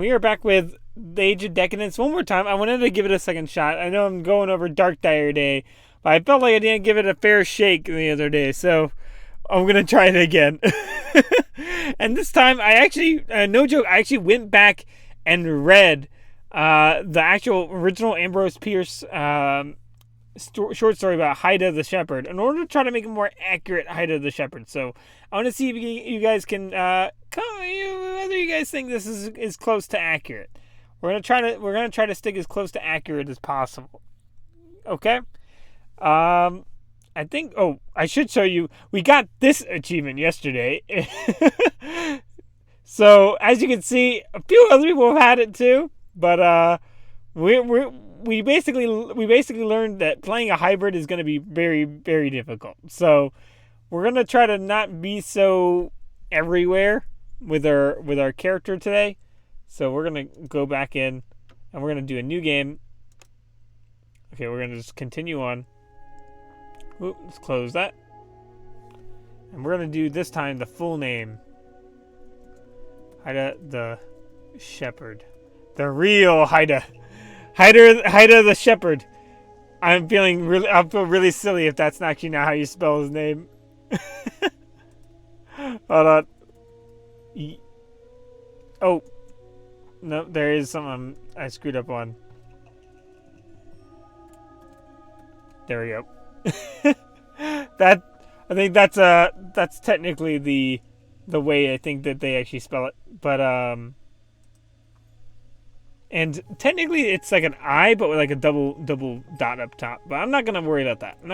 We are back with the Age of Decadence one more time. I wanted to give it a second shot. I know I'm going over Dark Dire Day, but I felt like I didn't give it a fair shake the other day, so I'm gonna try it again. And this time, I actually, no joke, I actually went back and read the actual original Ambrose Pierce short story about Haita the Shepherd in order to try to make a more accurate Haita the Shepherd. So I want to see if you guys can whether you guys think this is close to accurate. We're gonna try to stick as close to accurate as possible. Okay. I think. Oh, I should show you. We got this achievement yesterday. So as you can see, a few other people have had it too, but we basically learned that playing a hybrid is going to be very, very difficult. So we're going to try to not be so everywhere with our character today. So we're going to go back in and we're going to do a new game. Okay, we're going to just continue on. Ooh, let's close that. And we're going to do this time the full name. Haita the Shepherd. The real Haita. Haita the Shepherd. I feel really silly if that's actually not how you spell his name. Hold on. Oh. No, there is something I screwed up on. There we go. I think that's technically the way I think that they actually spell it. But and technically it's like an I, but with like a double dot up top. But I'm not gonna worry about that. We're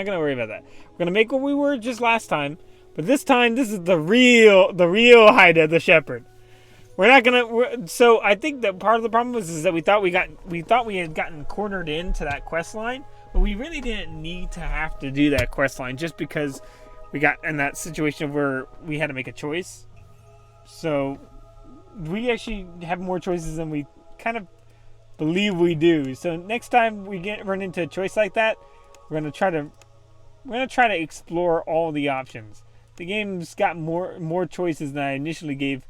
gonna make what we were just last time, but this time this is the real Haita the Shepherd. We're not gonna. So I think that part of the problem is that we thought we had gotten cornered into that quest line, but we really didn't need to have to do that quest line just because we got in that situation where we had to make a choice. So we actually have more choices than we kind of believe we do. So next time we run into a choice like that, we're gonna try to explore all the options. The game's got more choices than I initially gave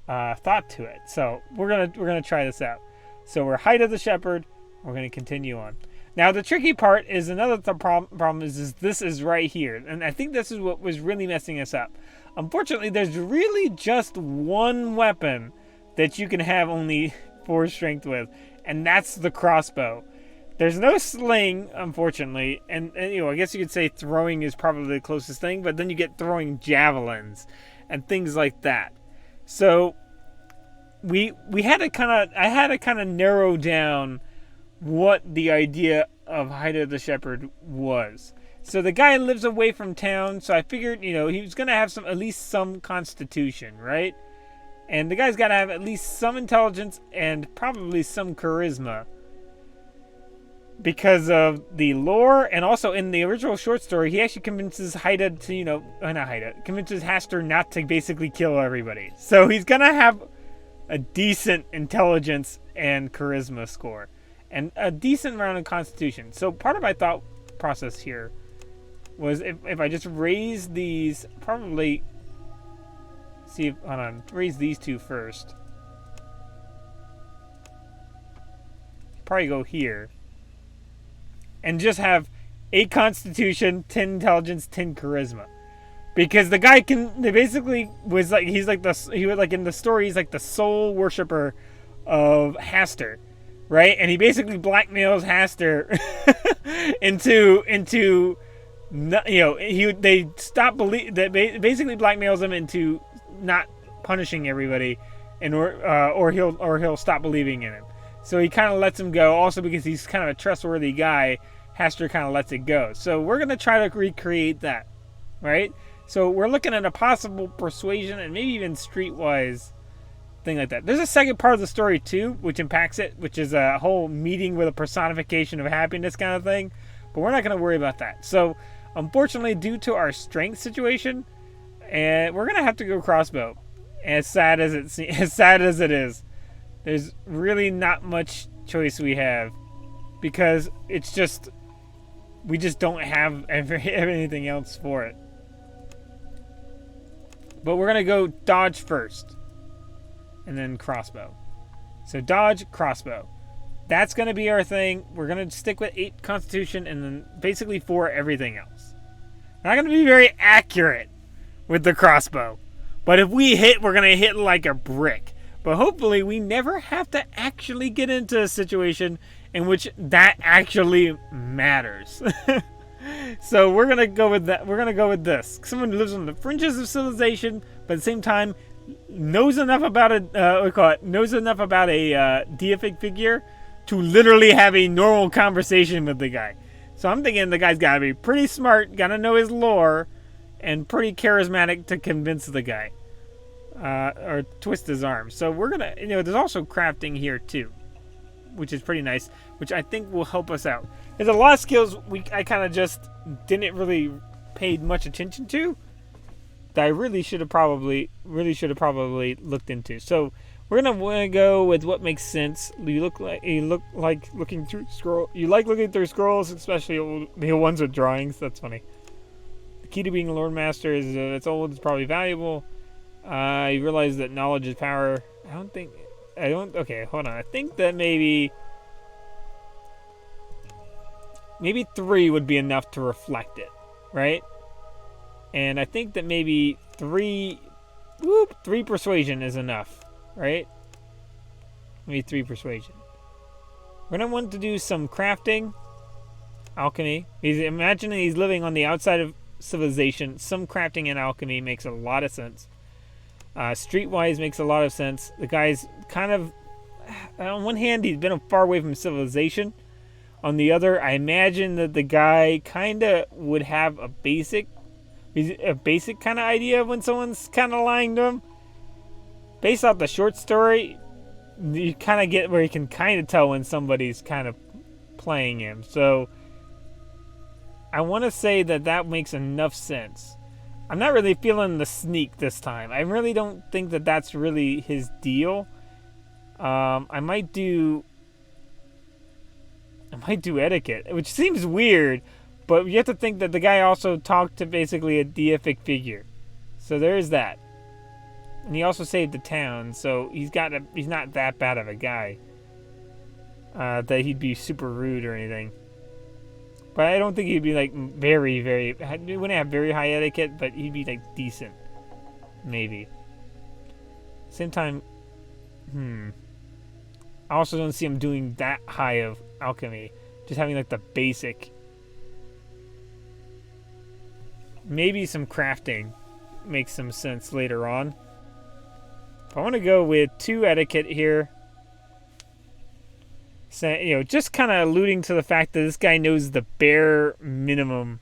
thought to it. So we're gonna try this out. So we're Haita the Shepherd. We're gonna continue on. Now the tricky part is another problem is this is right here, and I think this is what was really messing us up. Unfortunately, there's really just one weapon that you can have only 4 strength with, and that's the crossbow. There's no sling, unfortunately, and I guess you could say throwing is probably the closest thing, but then you get throwing javelins and things like that. So I had to kind of narrow down what the idea of Haita the Shepherd was. So the guy lives away from town, so I figured, he was going to have at least some constitution, right? And the guy's got to have at least some intelligence and probably some charisma. Because of the lore, and also in the original short story, he actually convinces Haita to, convinces Hastur not to basically kill everybody. So he's going to have a decent intelligence and charisma score. And a decent amount of constitution. So part of my thought process here was if I just raise these, probably raise these 2 first. Probably go here. And just have 8 constitution, 10 intelligence, 10 charisma. Because the guy in the story, he's like the sole worshiper of Hastur. Right, and he basically blackmails Hastur basically blackmails him into not punishing everybody, or he'll stop believing in him. So he kind of lets him go. Also because he's kind of a trustworthy guy, Hastur kind of lets it go. So we're gonna try to recreate that, right? So we're looking at a possible persuasion and maybe even streetwise thing like that. There's a second part of the story too, which impacts it, which is a whole meeting with a personification of happiness kind of thing. But we're not going to worry about that. So, unfortunately, due to our strength situation, we're going to have to go crossbow. As sad as it is, there's really not much choice we have because we just don't have anything else for it. But we're going to go dodge first. And then crossbow. So dodge, crossbow. That's going to be our thing. We're going to stick with 8 constitution and then basically 4 everything else. We're not going to be very accurate with the crossbow. But if we hit, we're going to hit like a brick. But hopefully we never have to actually get into a situation in which that actually matters. So we're going to go with that. We're going to go with this. Someone who lives on the fringes of civilization, but at the same time knows enough about knows enough about a deific figure to literally have a normal conversation with the guy. So I'm thinking the guy's got to be pretty smart, got to know his lore, and pretty charismatic to convince the guy. Or twist his arm. So we're going to, there's also crafting here too, which is pretty nice, which I think will help us out. There's a lot of skills I kind of just didn't really pay much attention to that I really should have probably looked into. So we're gonna go with what makes sense. You like looking through scrolls, especially the ones with drawings. That's funny. The key to being a Lord Master is it's old. It's probably valuable. You realize that knowledge is power. Okay, hold on. I think that maybe 3 would be enough to reflect it, right? And I think that maybe 3 persuasion is enough, right? Maybe 3 persuasion. We're going to want to do some crafting, alchemy. Imagining he's living on the outside of civilization. Some crafting and alchemy makes a lot of sense. Streetwise makes a lot of sense. The guy's kind of, on one hand, he's been far away from civilization. On the other, I imagine that the guy kind of would have a basic kind of idea when someone's kind of lying to him. Based off the short story, you kind of get where you can kind of tell when somebody's kind of playing him. So I want to say that makes enough sense. I'm not really feeling the sneak this time. I really don't think that that's really his deal. I might do etiquette, which seems weird, but you have to think that the guy also talked to basically a deific figure. So there's that. And he also saved the town, so he's not that bad of a guy. That he'd be super rude or anything. But I don't think he'd be like very, very... He wouldn't have very high etiquette, but he'd be like decent. Maybe. Same time... I also don't see him doing that high of alchemy. Just having like the basic. Maybe some crafting makes some sense later on. I want to go with 2 etiquette here. So, just kind of alluding to the fact that this guy knows the bare minimum.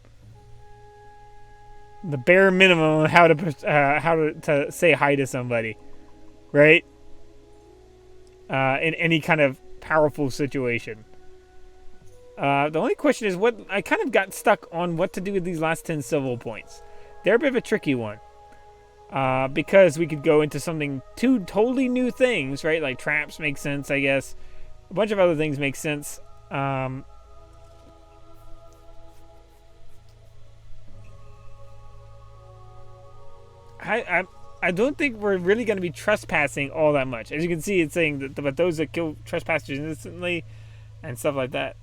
The bare minimum of how to say hi to somebody, right? In any kind of powerful situation. The only question is what I kind of got stuck on what to do with these last 10 civil points. They're a bit of a tricky one. Because we could go into something 2 totally new things, right? Like traps make sense, I guess. A bunch of other things make sense. I don't think we're really going to be trespassing all that much. As you can see, it's saying that but those that kill trespassers instantly and stuff like that.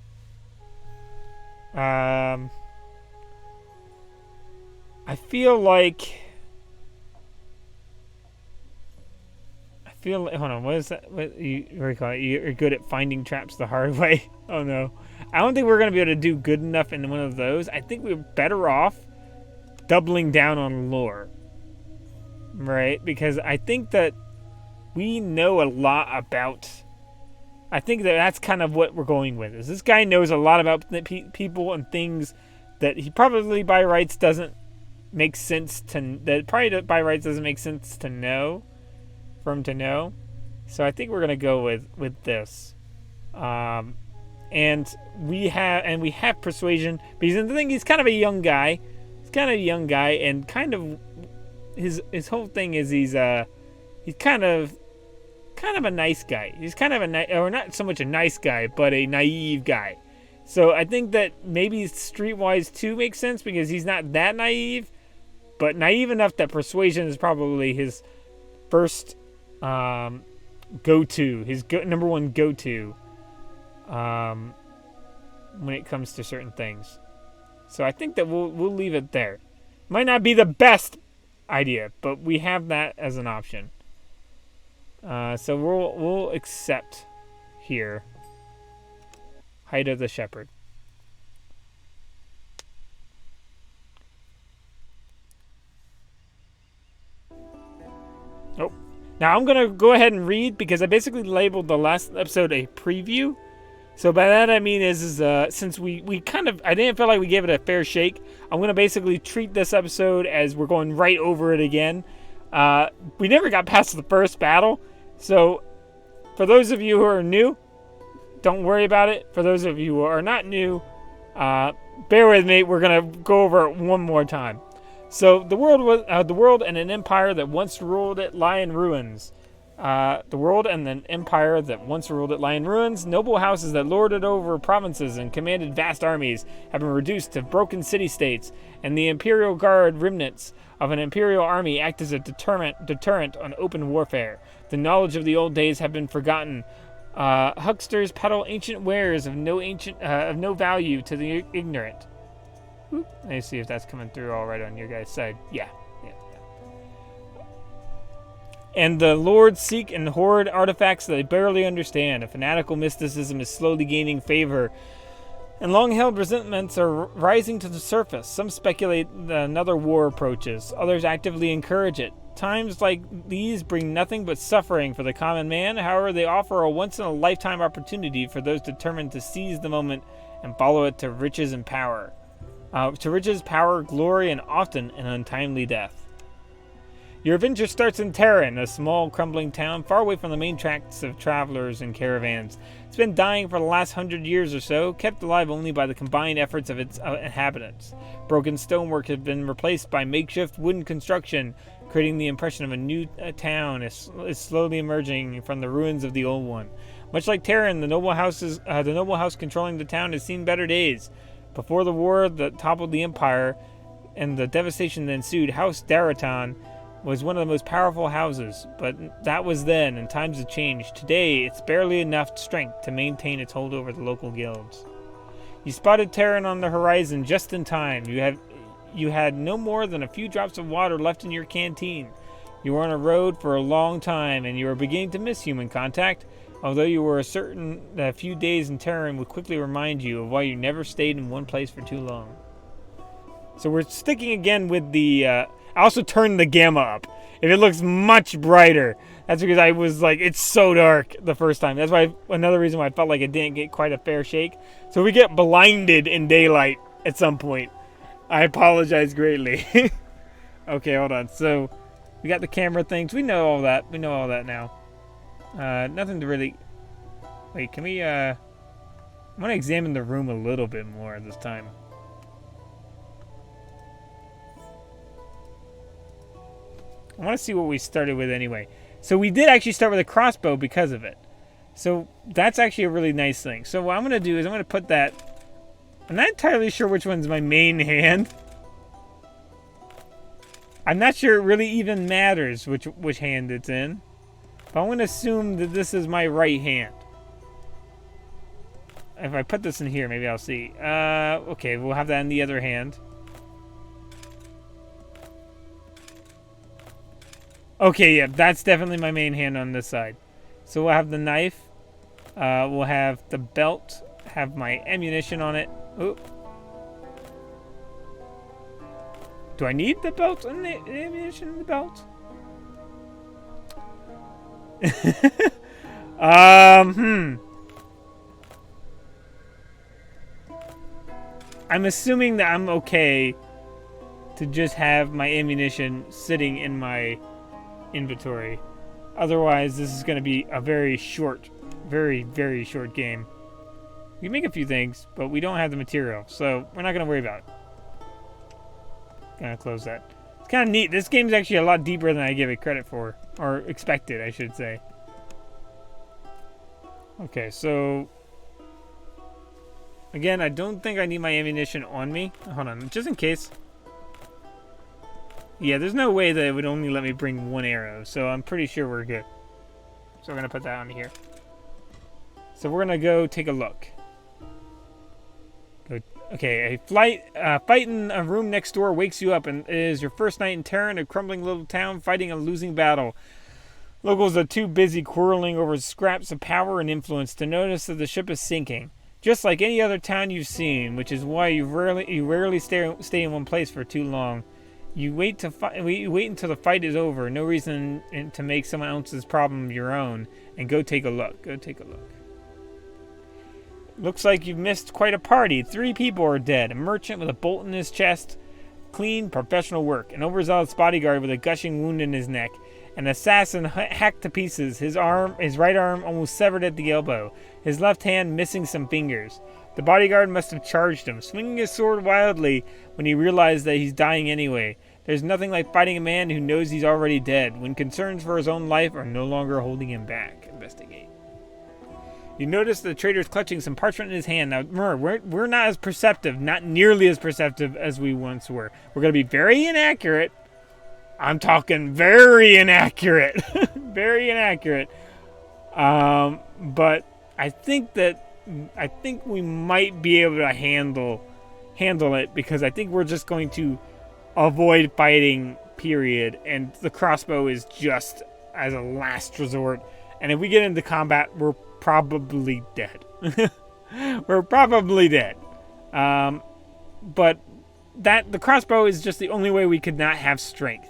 I feel like... hold on, what is that? What you recall it? You're good at finding traps the hard way. Oh no. I don't think we're going to be able to do good enough in one of those. I think we're better off doubling down on lore. Right? Because I think that we know a lot about... I think that that's kind of what we're going with. Is this guy knows a lot about people and things that he probably by rights doesn't make sense to... That probably by rights doesn't make sense to know. For him to know. So I think we're going to go with this. And we have persuasion. But he's kind of a young guy. He's kind of a young guy, and kind of... His whole thing is he's kind of a nice guy. He's kind of or not so much a nice guy, but a naive guy. So I think that maybe streetwise too makes sense because he's not that naive, but naive enough that persuasion is probably his first go-to, his number one go-to when it comes to certain things. So I think that we'll leave it there. Might not be the best idea, but we have that as an option. So we'll accept here Haita the shepherd. Oh, now I'm gonna go ahead and read because I basically labeled the last episode a preview. So by that I mean is since we kind of, I didn't feel like we gave it a fair shake, I'm going to basically treat this episode as we're going right over it again. We never got past the first battle, so for those of you who are new, don't worry about it. For those of you who are not new, bear with me, we're going to go over it one more time. So the world and an empire that once ruled it lie in ruins. The world and the empire that once ruled it lie in ruins. Noble houses that lorded over provinces and commanded vast armies have been reduced to broken city-states, and the imperial guard remnants of an imperial army act as a deterrent on open warfare. The knowledge of the old days have been forgotten. Hucksters peddle ancient wares of no value to the ignorant. Let me see if that's coming through all right on your guys' side. Yeah. And the lords seek and hoard artifacts that they barely understand. A fanatical mysticism is slowly gaining favor, and long-held resentments are rising to the surface. Some speculate that another war approaches. Others actively encourage it. Times like these bring nothing but suffering for the common man. However, they offer a once-in-a-lifetime opportunity for those determined to seize the moment and follow it to riches and power. To riches, power, glory, and often an untimely death. Your adventure starts in Terran, a small, crumbling town far away from the main tracks of travelers and caravans. It's been dying for the last 100 years or so, kept alive only by the combined efforts of its inhabitants. Broken stonework has been replaced by makeshift wooden construction, creating the impression of a new town is slowly emerging from the ruins of the old one. Much like Terran, the noble house controlling the town has seen better days. Before the war that toppled the empire and the devastation that ensued, House Daratan was one of the most powerful houses, but that was then, and times have changed. Today, it's barely enough strength to maintain its hold over the local guilds. You spotted Terran on the horizon just in time. You had no more than a few drops of water left in your canteen. You were on a road for a long time, and you were beginning to miss human contact, although you were certain that a few days in Terran would quickly remind you of why you never stayed in one place for too long. So we're sticking again with the... I also turned the gamma up. If it looks much brighter, that's because I was like, it's so dark the first time. That's why another reason why I felt like it didn't get quite a fair shake. So we get blinded in daylight at some point. I apologize greatly. Okay, hold on. So we got the camera things. We know all that. We know all that now. Nothing to really... Wait, can we... I want to examine the room a little bit more this time. I want to see what we started with anyway. So we did actually start with a crossbow because of it. So that's actually a really nice thing. So what I'm going to do is I'm going to put that... I'm not entirely sure which one's my main hand. I'm not sure it really even matters which hand it's in. But I'm going to assume that this is my right hand. If I put this in here, maybe I'll see. Okay, we'll have that in the other hand. Okay, yeah, that's definitely my main hand on this side. So we'll have the knife. We'll have the belt. Have my ammunition on it. Oop. Do I need the belt and the ammunition in the belt? I'm assuming that I'm okay to just have my ammunition sitting in my inventory. Otherwise, this is going to be a very short, very, very short game. We can make a few things, but we don't have the material, so we're not going to worry about it. Gonna close that. It's kind of neat. This game's actually a lot deeper than I give it credit for, or expected, I should say. Okay, so again, I don't think I need my ammunition on me. Hold on, just in case. Yeah, there's no way that it would only let me bring one arrow, so I'm pretty sure we're good. So we're going to put that on here. So we're going to go take a look. Okay, a fight in a room next door wakes you up, and it is your first night in terror in a crumbling little town fighting a losing battle. Locals are too busy quarreling over scraps of power and influence to notice that the ship is sinking. Just like any other town you've seen, which is why you rarely stay in one place for too long. You wait until the fight is over. No reason to make someone else's problem your own. And go take a look. Looks like you've missed quite a party. 3 people are dead. A merchant with a bolt in his chest. Clean, professional work. An overzealous bodyguard with a gushing wound in his neck. An assassin hacked to pieces. His right arm almost severed at the elbow. His left hand missing some fingers. The bodyguard must have charged him, swinging his sword wildly when he realized that he's dying anyway. There's nothing like fighting a man who knows he's already dead, when concerns for his own life are no longer holding him back. Investigate. You notice the trader's clutching some parchment in his hand. Now, remember, we're not as perceptive, not nearly as perceptive as we once were. We're going to be very inaccurate. I'm talking very inaccurate. Very inaccurate. But I think we might be able to handle it, because I think we're just going to avoid fighting, period. And the crossbow is just as a last resort. And if we get into combat, we're probably dead. We're probably dead. But the crossbow is just the only way we could not have strength.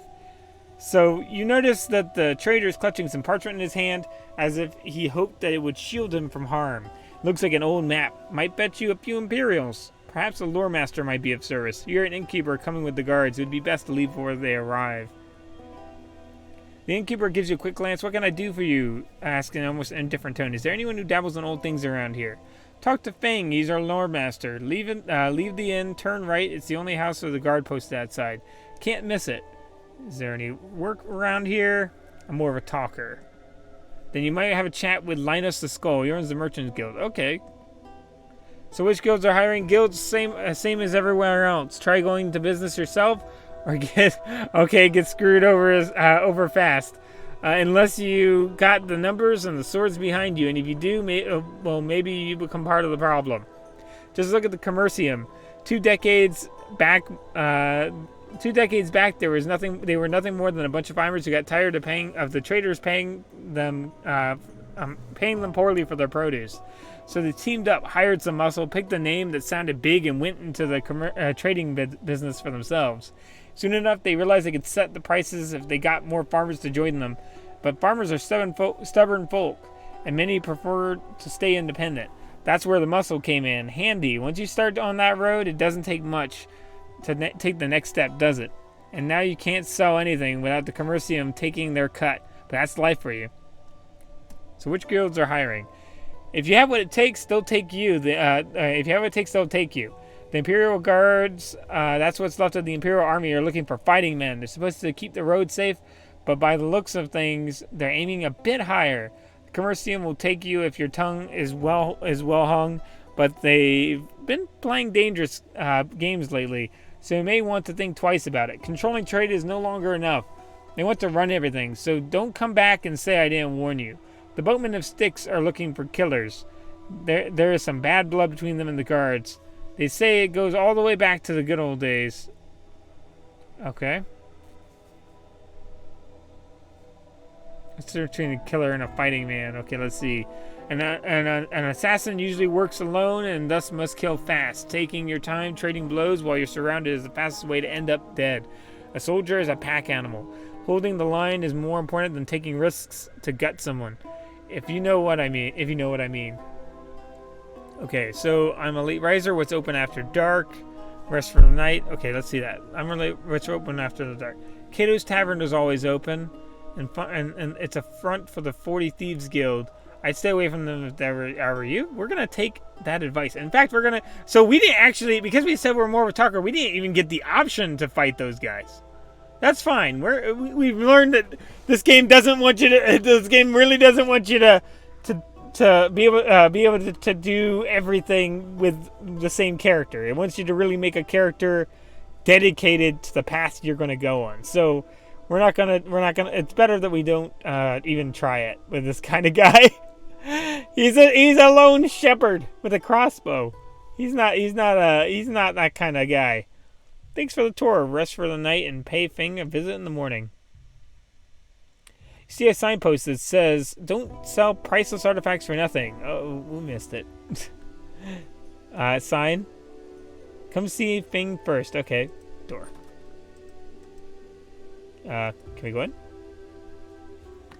So you notice that the trader is clutching some parchment in his hand, as if he hoped that it would shield him from harm. Looks like an old map. Might bet you a few Imperials. Perhaps a lore master might be of service. You're an innkeeper coming with the guards. It would be best to leave before they arrive. The innkeeper gives you a quick glance. What can I do for you? Asking in almost indifferent tone. Is there anyone who dabbles in old things around here? Talk to Fang. He's our lore master. Leave the inn. Turn right. It's the only house with a guard posted outside. Can't miss it. Is there any work around here? I'm more of a talker. Then you might have a chat with Linus the Skull. He owns the Merchants Guild. Okay. So which guilds are hiring? Guilds same as everywhere else. Try going to business yourself, or get screwed over fast. Unless you got the numbers and the swords behind you, and if you do, maybe you become part of the problem. Just look at the Commercium. 2 decades back, they were nothing more than a bunch of farmers who got tired of the traders paying them poorly for their produce. So they teamed up, hired some muscle, picked a name that sounded big, and went into the trading business for themselves. Soon enough, they realized they could set the prices if they got more farmers to join them. But farmers are stubborn folk, and many prefer to stay independent. That's where the muscle came in handy. Once you start on that road, it doesn't take much to take the next step, does it? And now you can't sell anything without the Commercium taking their cut. But that's life for you. So which guilds are hiring? If you have what it takes, they'll take you. If you have what it takes, they'll take you. The Imperial Guards, that's what's left of the Imperial Army, are looking for fighting men. They're supposed to keep the road safe, but by the looks of things, they're aiming a bit higher. The Commercium will take you if your tongue is well hung, but they've been playing dangerous games lately, so you may want to think twice about it. Controlling trade is no longer enough. They want to run everything, so don't come back and say I didn't warn you. The boatmen of Styx are looking for killers. There is some bad blood between them and the guards. They say it goes all the way back to the good old days. Okay. It's between a killer and a fighting man. Okay, let's see. An assassin usually works alone and thus must kill fast. Taking your time, trading blows while you're surrounded is the fastest way to end up dead. A soldier is a pack animal. Holding the line is more important than taking risks to gut someone. If you know what I mean. Okay, so I'm a late riser. What's open after dark? Rest for the night. Okay, let's see that. I'm a late. What's open after the dark? Cato's Tavern is always open, and it's a front for the 40 Thieves Guild. I'd stay away from them if I were you. We're gonna take that advice. In fact, so we didn't actually, because we said we're more of a talker, we didn't even get the option to fight those guys. That's fine. We've learned that this game doesn't want you to. This game really doesn't want you to be able to do everything with the same character. It wants you to really make a character dedicated to the path you're going to go on. So It's better that we don't even try it with this kind of guy. He's a lone shepherd with a crossbow. He's not that kind of guy. Thanks for the tour. Rest for the night and pay Fing a visit in the morning. You see a signpost that says, "Don't sell priceless artifacts for nothing." Oh, we missed it. Sign. Come see Fing first. Okay. Door. Can we go in?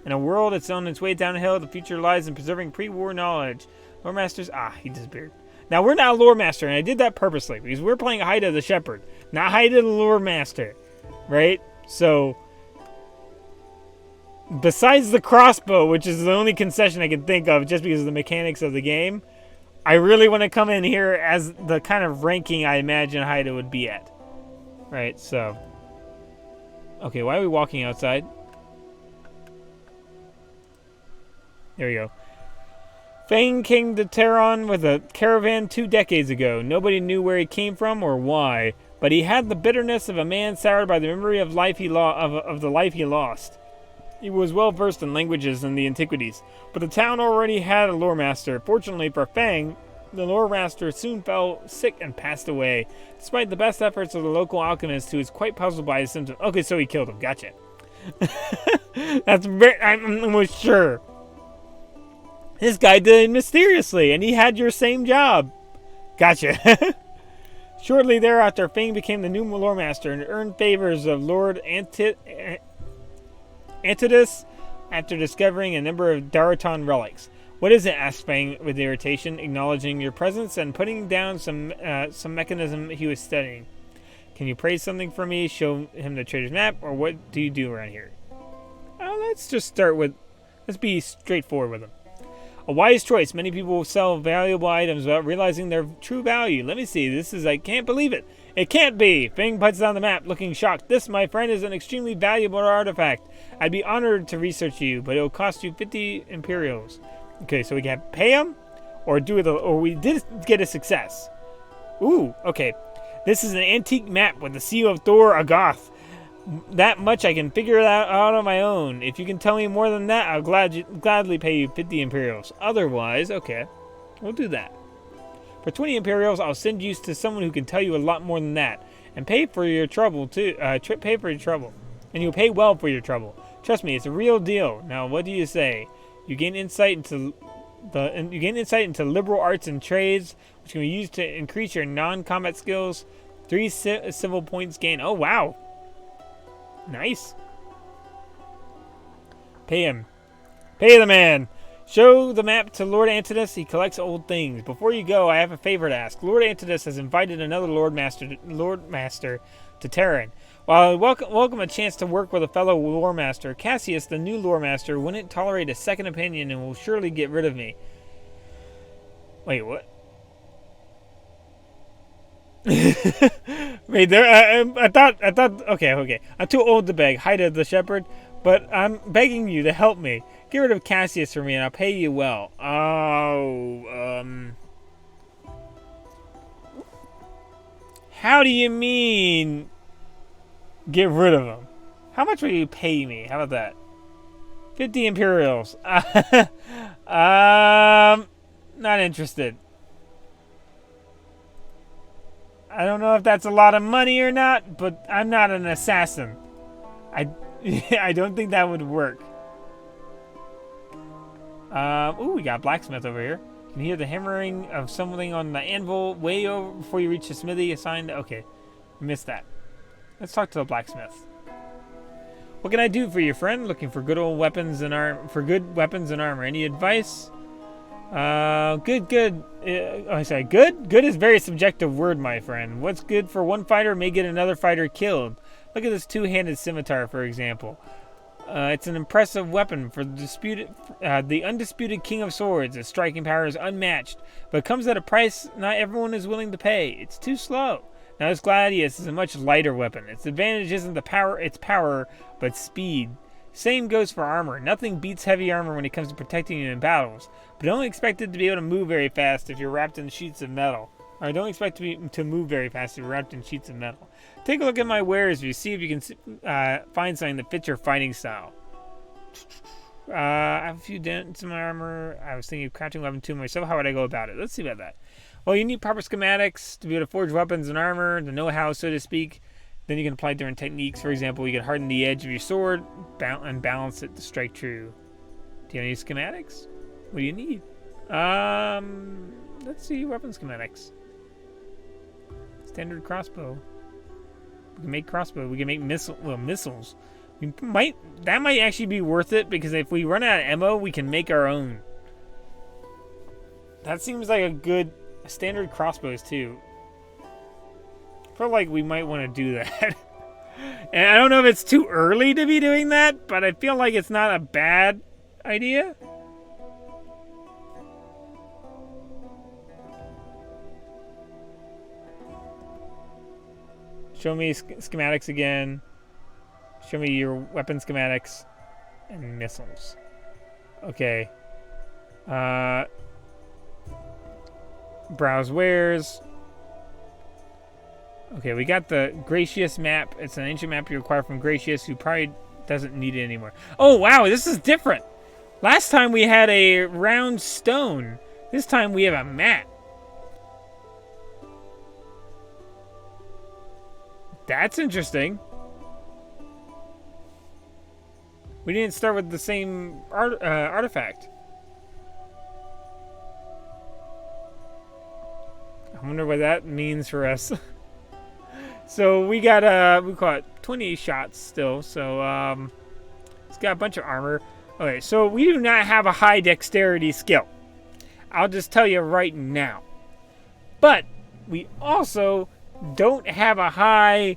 In a world that's on its way downhill, the future lies in preserving pre-war knowledge. Lore Masters... he disappeared. Now, we're not a Lore Master, and I did that purposely, because we're playing Haita the Shepherd, not Haita the Lore Master. Right? So, besides the crossbow, which is the only concession I can think of, just because of the mechanics of the game, I really want to come in here as the kind of ranking I imagine Haita would be at. Right, so... Okay, why are we walking outside? There we go. Fang came to Tehran with a caravan 2 decades ago. Nobody knew where he came from or why, but he had the bitterness of a man soured by the memory of life of the life he lost. He was well versed in languages and the antiquities, but the town already had a lore master. Fortunately for Fang, the lore master soon fell sick and passed away, despite the best efforts of the local alchemist, who was quite puzzled by his symptoms. Okay, so he killed him. Gotcha. I'm almost sure. This guy died mysteriously, and he had your same job. Gotcha. Shortly thereafter, Fang became the new lore master and earned favors of Lord Antidus after discovering a number of Daratan relics. What is it? Asked Fang with irritation, acknowledging your presence and putting down some mechanism he was studying. Can you praise something for me? Show him the trader's map, or what do you do around here? Let's be straightforward with him. A wise choice. Many people will sell valuable items without realizing their true value. Let me see. I can't believe it. It can't be. Fang puts down the map, looking shocked. This, my friend, is an extremely valuable artifact. I'd be honored to research you, but it'll cost you 50 Imperials. Okay, so we can pay him, or we did get a success. Ooh, okay. This is an antique map with the seal of Thor Agoth. That much I can figure it out on my own. If you can tell me more than that, I'll gladly pay you 50 Imperials. Otherwise, okay, we'll do that. For 20 Imperials, I'll send you to someone who can tell you a lot more than that, and pay for your trouble too. Pay for your trouble, and you'll pay well for your trouble. Trust me, it's a real deal. Now, what do you say? You gain insight into liberal arts and trades, which can be used to increase your non-combat skills. 3 civil points gained. Oh wow. Nice. Pay him. Pay the man. Show the map to Lord Antidus. He collects old things. Before you go, I have a favor to ask. Lord Antidus has invited another Lord Master to Tehran. While I welcome a chance to work with a fellow Lore Master, Cassius, the new Lore Master, wouldn't tolerate a second opinion and will surely get rid of me. Wait, what? Wait, I thought. Okay. I'm too old to beg, Haita the Shepherd, but I'm begging you to help me. Get rid of Cassius for me, and I'll pay you well. How do you mean? Get rid of him? How much will you pay me? How about that? 50 Imperials. Not interested. I don't know if that's a lot of money or not, but I'm not an assassin. I don't think that would work. Ooh, we got blacksmith over here. You can hear the hammering of something on the anvil way over before you reach the smithy assigned. Okay, missed that. Let's talk to the blacksmith. What can I do for you, friend? Looking for good weapons and armor. Any advice? Good. Good is a very subjective word, my friend. What's good for one fighter may get another fighter killed. Look at this two-handed scimitar, for example. It's an impressive weapon for the undisputed king of swords. Its striking power is unmatched, but comes at a price not everyone is willing to pay. It's too slow. Now, this gladius is a much lighter weapon. Its advantage isn't its power, but speed. Same goes for armor. Nothing beats heavy armor when it comes to protecting you in battles, but don't expect it to be able to move very fast if you're wrapped in sheets of metal. I don't expect to move very fast. We're wrapped in sheets of metal. Take a look at my wares. You see if you can find something that fits your fighting style. I have a few dents in my armor. I was thinking of crafting weapon to myself. How would I go about it? Let's see about that. Well, you need proper schematics to be able to forge weapons and armor, the know-how, so to speak. Then you can apply different techniques. For example, you can harden the edge of your sword and balance it to strike true. Do you have any schematics? What do you need? Let's see, weapon schematics. Standard crossbow. We can make crossbow. We can make missiles. That might actually be worth it, because if we run out of ammo, we can make our own. That seems like a good standard crossbows too. I feel like we might want to do that. And I don't know if it's too early to be doing that, but I feel like it's not a bad idea. Show me schematics again. Show me your weapon schematics and missiles. Okay. Browse wares. Okay, we got the Gracious map. It's an ancient map you acquire from Gracious, who probably doesn't need it anymore. Oh, wow, this is different. Last time we had a round stone. This time we have a map. That's interesting. We didn't start with the same artifact. I wonder what that means for us. So we got we caught 28 shots still. So it's got a bunch of armor. Okay, so we do not have a high dexterity skill. I'll just tell you right now. But we also don't have a high.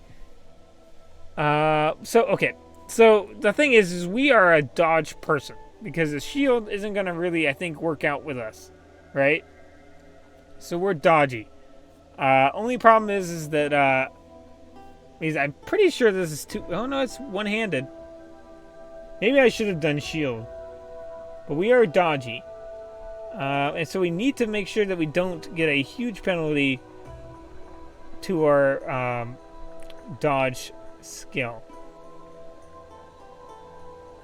So the thing is we are a dodge person, because the shield isn't gonna really, I think, work out with us, right? So we're dodgy. Only problem is that I'm pretty sure this is two. Oh no, it's one-handed. Maybe I should have done shield, but we are dodgy, and so we need to make sure that we don't get a huge penalty to our dodge skill.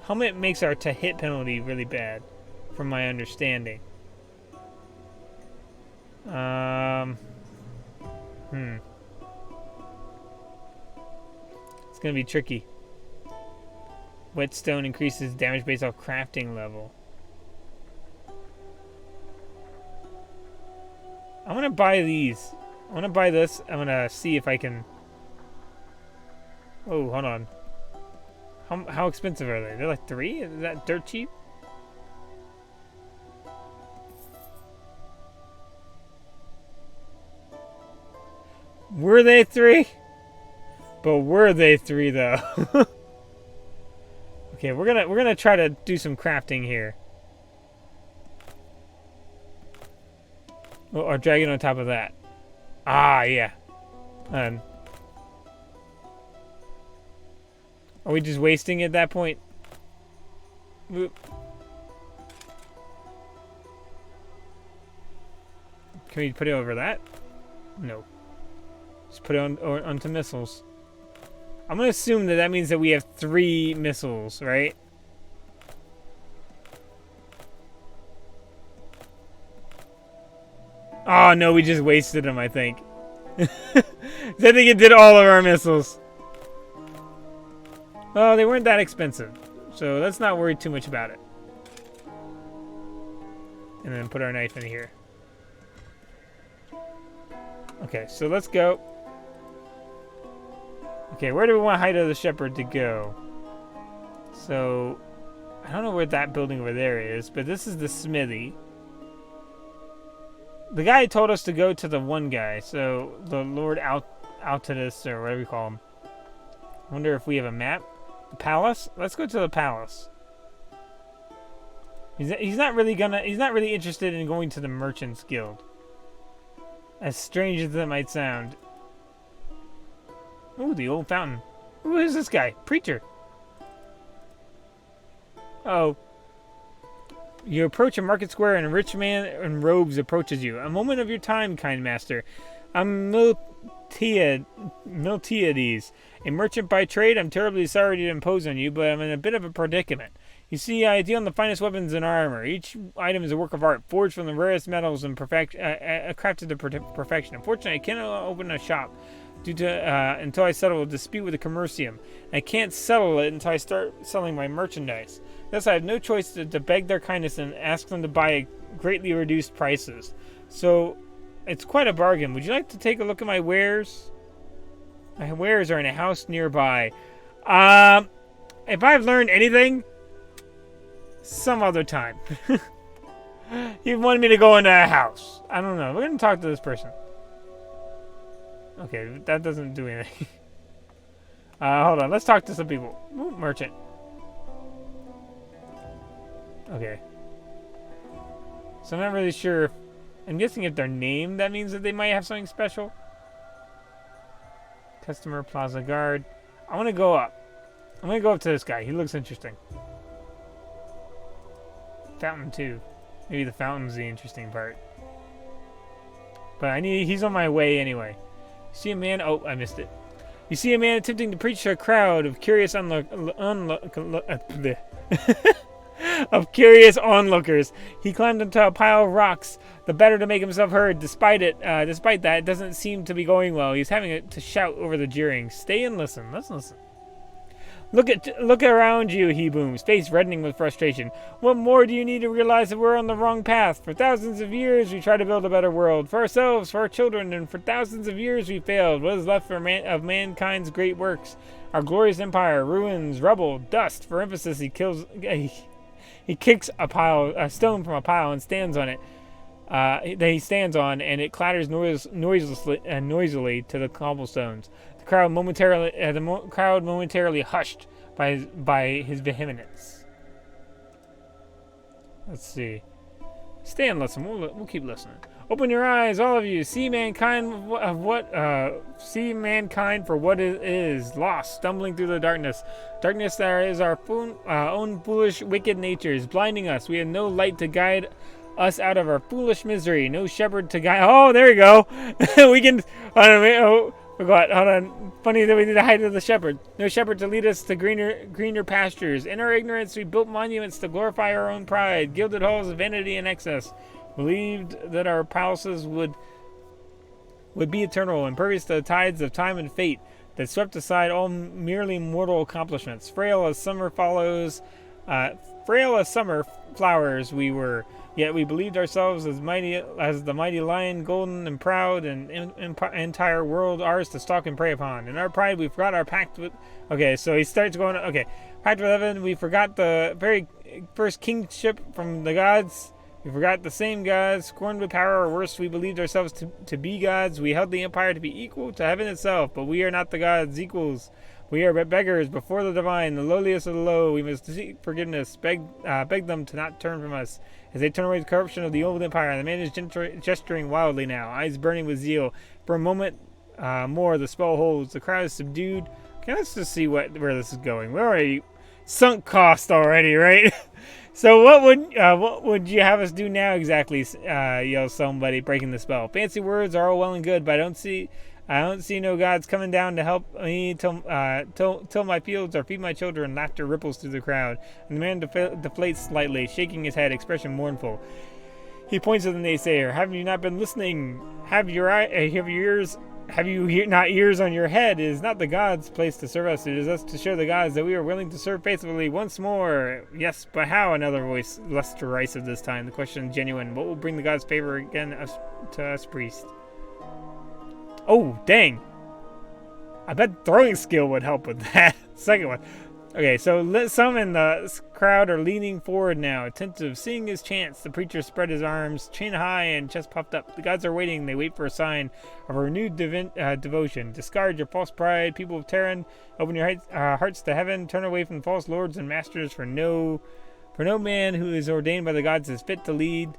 Helmet makes our to-hit penalty really bad, from my understanding. It's gonna be tricky. Whetstone increases damage based off crafting level. I'm gonna buy these. I'm gonna buy this. I'm gonna see if I can. Oh, hold on. How expensive are they? They're like 3? Is that dirt cheap? Were they 3? But were they 3 though? Okay, we're gonna try to do some crafting here. Oh, or dragon on top of that. Ah, yeah. Are we just wasting it at that point? Whoop. Can we put it over that? No. Just put it onto missiles. I'm gonna assume that means that we have 3 missiles, right? Oh no, we just wasted them, I think. I think it did all of our missiles. Oh, they weren't that expensive, so let's not worry too much about it. And then put our knife in here. Okay, so let's go. Okay, where do we want Haita the Shepherd to go? So, I don't know where that building over there is, but this is the smithy. The guy told us to go to the one guy, so the Lord Altidus, or whatever you call him. I wonder if we have a map. The palace? Let's go to the palace. He's not really interested in going to the Merchants Guild. As strange as that might sound. Ooh, the old fountain. Who is this guy? Preacher. Uh-oh. You approach a market square, and a rich man in robes approaches you. A moment of your time, kind master. I'm Miltiades, a merchant by trade. I'm terribly sorry to impose on you, but I'm in a bit of a predicament. You see, I deal in the finest weapons and armor. Each item is a work of art, forged from the rarest metals and crafted to perfection. Unfortunately, I cannot open a shop until I settle a dispute with the commercium. I can't settle it until I start selling my merchandise. Thus, I have no choice to beg their kindness and ask them to buy at greatly reduced prices. So, it's quite a bargain. Would you like to take a look at my wares? My wares are in a house nearby. If I've learned anything, some other time. You wanted me to go into a house. I don't know. We're going to talk to this person. Okay, that doesn't do anything. Hold on. Let's talk to some people. Ooh, merchant. Okay. So I'm not really sure. I'm guessing if they're named, that means that they might have something special. Customer, plaza guard. I want to go up. I'm going to go up to this guy. He looks interesting. Fountain, too. Maybe the fountain's the interesting part. But he's on my way anyway. You see a man... Oh, I missed it. You see a man attempting to preach to a crowd of curious onlookers. He climbed onto a pile of rocks, the better to make himself heard. Despite that, it doesn't seem to be going well. He's having to shout over the jeering. Stay and listen. Let's listen. Look around you, he booms, face reddening with frustration. What more do you need to realize that we're on the wrong path? For thousands of years, we tried to build a better world. For ourselves, for our children, and for thousands of years we failed. What is left of mankind's great works? Our glorious empire, ruins, rubble, dust. For emphasis, he kicks a stone from a pile and stands on it. That he stands on, and it clatters noisily to the cobblestones. The crowd momentarily hushed by his vehemence. Let's see. Stay and listen. We'll keep listening. Open your eyes, all of you. See mankind for what it is, lost, stumbling through the darkness. Darkness that is our own foolish, wicked natures, blinding us. We have no light to guide us out of our foolish misery. No shepherd to guide. Oh, there we go. We can. Forgot. Hold on. Funny that we need to hide the shepherd. No shepherd to lead us to greener pastures. In our ignorance, we built monuments to glorify our own pride. Gilded halls of vanity and excess. Believed that our palaces would be eternal, impervious to the tides of time and fate that swept aside all merely mortal accomplishments. Frail as summer flowers we were. Yet we believed ourselves as mighty as the mighty lion, golden and proud, and entire world ours to stalk and prey upon. In our pride, we forgot our pact with... Okay, so he starts going... Okay, pact with heaven, we forgot the very first kingship from the gods. We forgot the same gods, scorned with power, or worse, we believed ourselves to be gods. We held the empire to be equal to heaven itself, but we are not the gods' equals. We are but beggars before the divine, the lowliest of the low. We must seek forgiveness, beg them to not turn from us. As they turn away the corruption of the old empire, the man is gesturing wildly now, eyes burning with zeal. For a moment more, the spell holds. The crowd is subdued. Okay, let's just see where this is going. We're already sunk cost already, right? So what would you have us do now exactly? Yells somebody, breaking the spell. Fancy words are all well and good, but I don't see no gods coming down to help me till my fields or feed my children. Laughter ripples through the crowd, and the man deflates slightly, shaking his head, expression mournful. He points to the naysayer. Have you not been listening? Have you not ears on your head? It is not the gods' place to serve us. It is us to show the gods that we are willing to serve faithfully once more. Yes, but how? Another voice, less derisive this time. The question is genuine. What will bring the gods' favor again to us priests? Oh, dang. I bet throwing skill would help with that. Second one. Okay, so some in the crowd are leaning forward now, attentive, seeing his chance. The preacher spread his arms, chin high and chest puffed up. The gods are waiting. They wait for a sign of a renewed devotion. Discard your false pride, people of Terran. Open your hearts to heaven. Turn away from false lords and masters, for no man who is ordained by the gods is fit to lead.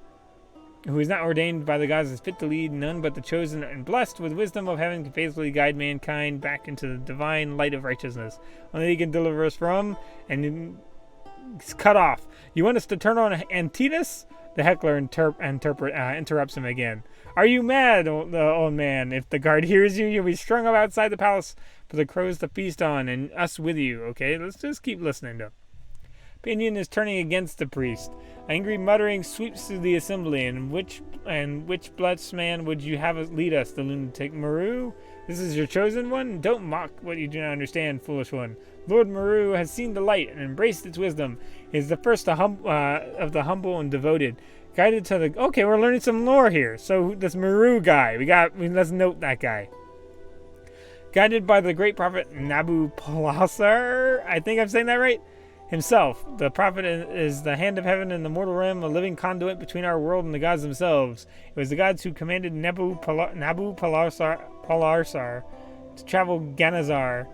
Who is not ordained by the gods is fit to lead. None but the chosen and blessed with wisdom of heaven can faithfully guide mankind back into the divine light of righteousness. Only he can deliver us from and it's cut off. You want us to turn on Antitus? The heckler interrupts him again. Are you mad, old man? If the guard hears you, you'll be strung up outside the palace for the crows to feast on, and us with you, okay? Let's just keep listening to him. Opinion is turning against the priest. Angry muttering sweeps through the assembly. And which blessed man would you have us lead us? The lunatic Maru? This is your chosen one? Don't mock what you do not understand, foolish one. Lord Maru has seen the light and embraced its wisdom. He is the first of the humble and devoted. Guided to the... Okay, we're learning some lore here. So this Maru guy, let's note that guy. Guided by the great prophet Nabu-Palasar, I think I'm saying that right? Himself, the prophet is the hand of heaven in the mortal realm, a living conduit between our world and the gods themselves. It was the gods who commanded Nabu-Palasar to travel Ganazar,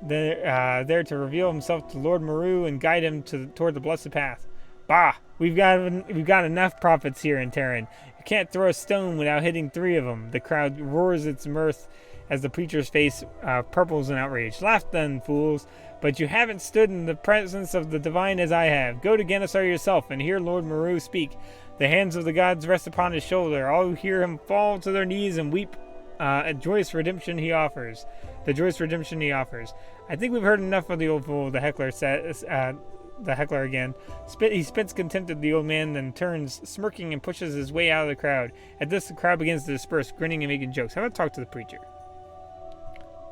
there to reveal himself to Lord Maru and guide him toward the blessed path. Bah! We've got enough prophets here in Terran. You can't throw a stone without hitting 3 of them. The crowd roars its mirth as the preacher's face purples in outrage. Laugh then, fools. But you haven't stood in the presence of the divine as I have. Go to Ganasar yourself and hear Lord Maru speak. The hands of the gods rest upon his shoulder. All who hear him fall to their knees and weep at joyous redemption he offers. The joyous redemption he offers. I think we've heard enough of the old fool, the heckler says. The heckler again. He spits contempt at the old man, then turns, smirking, and pushes his way out of the crowd. At this, the crowd begins to disperse, grinning and making jokes. How about talk to the preacher?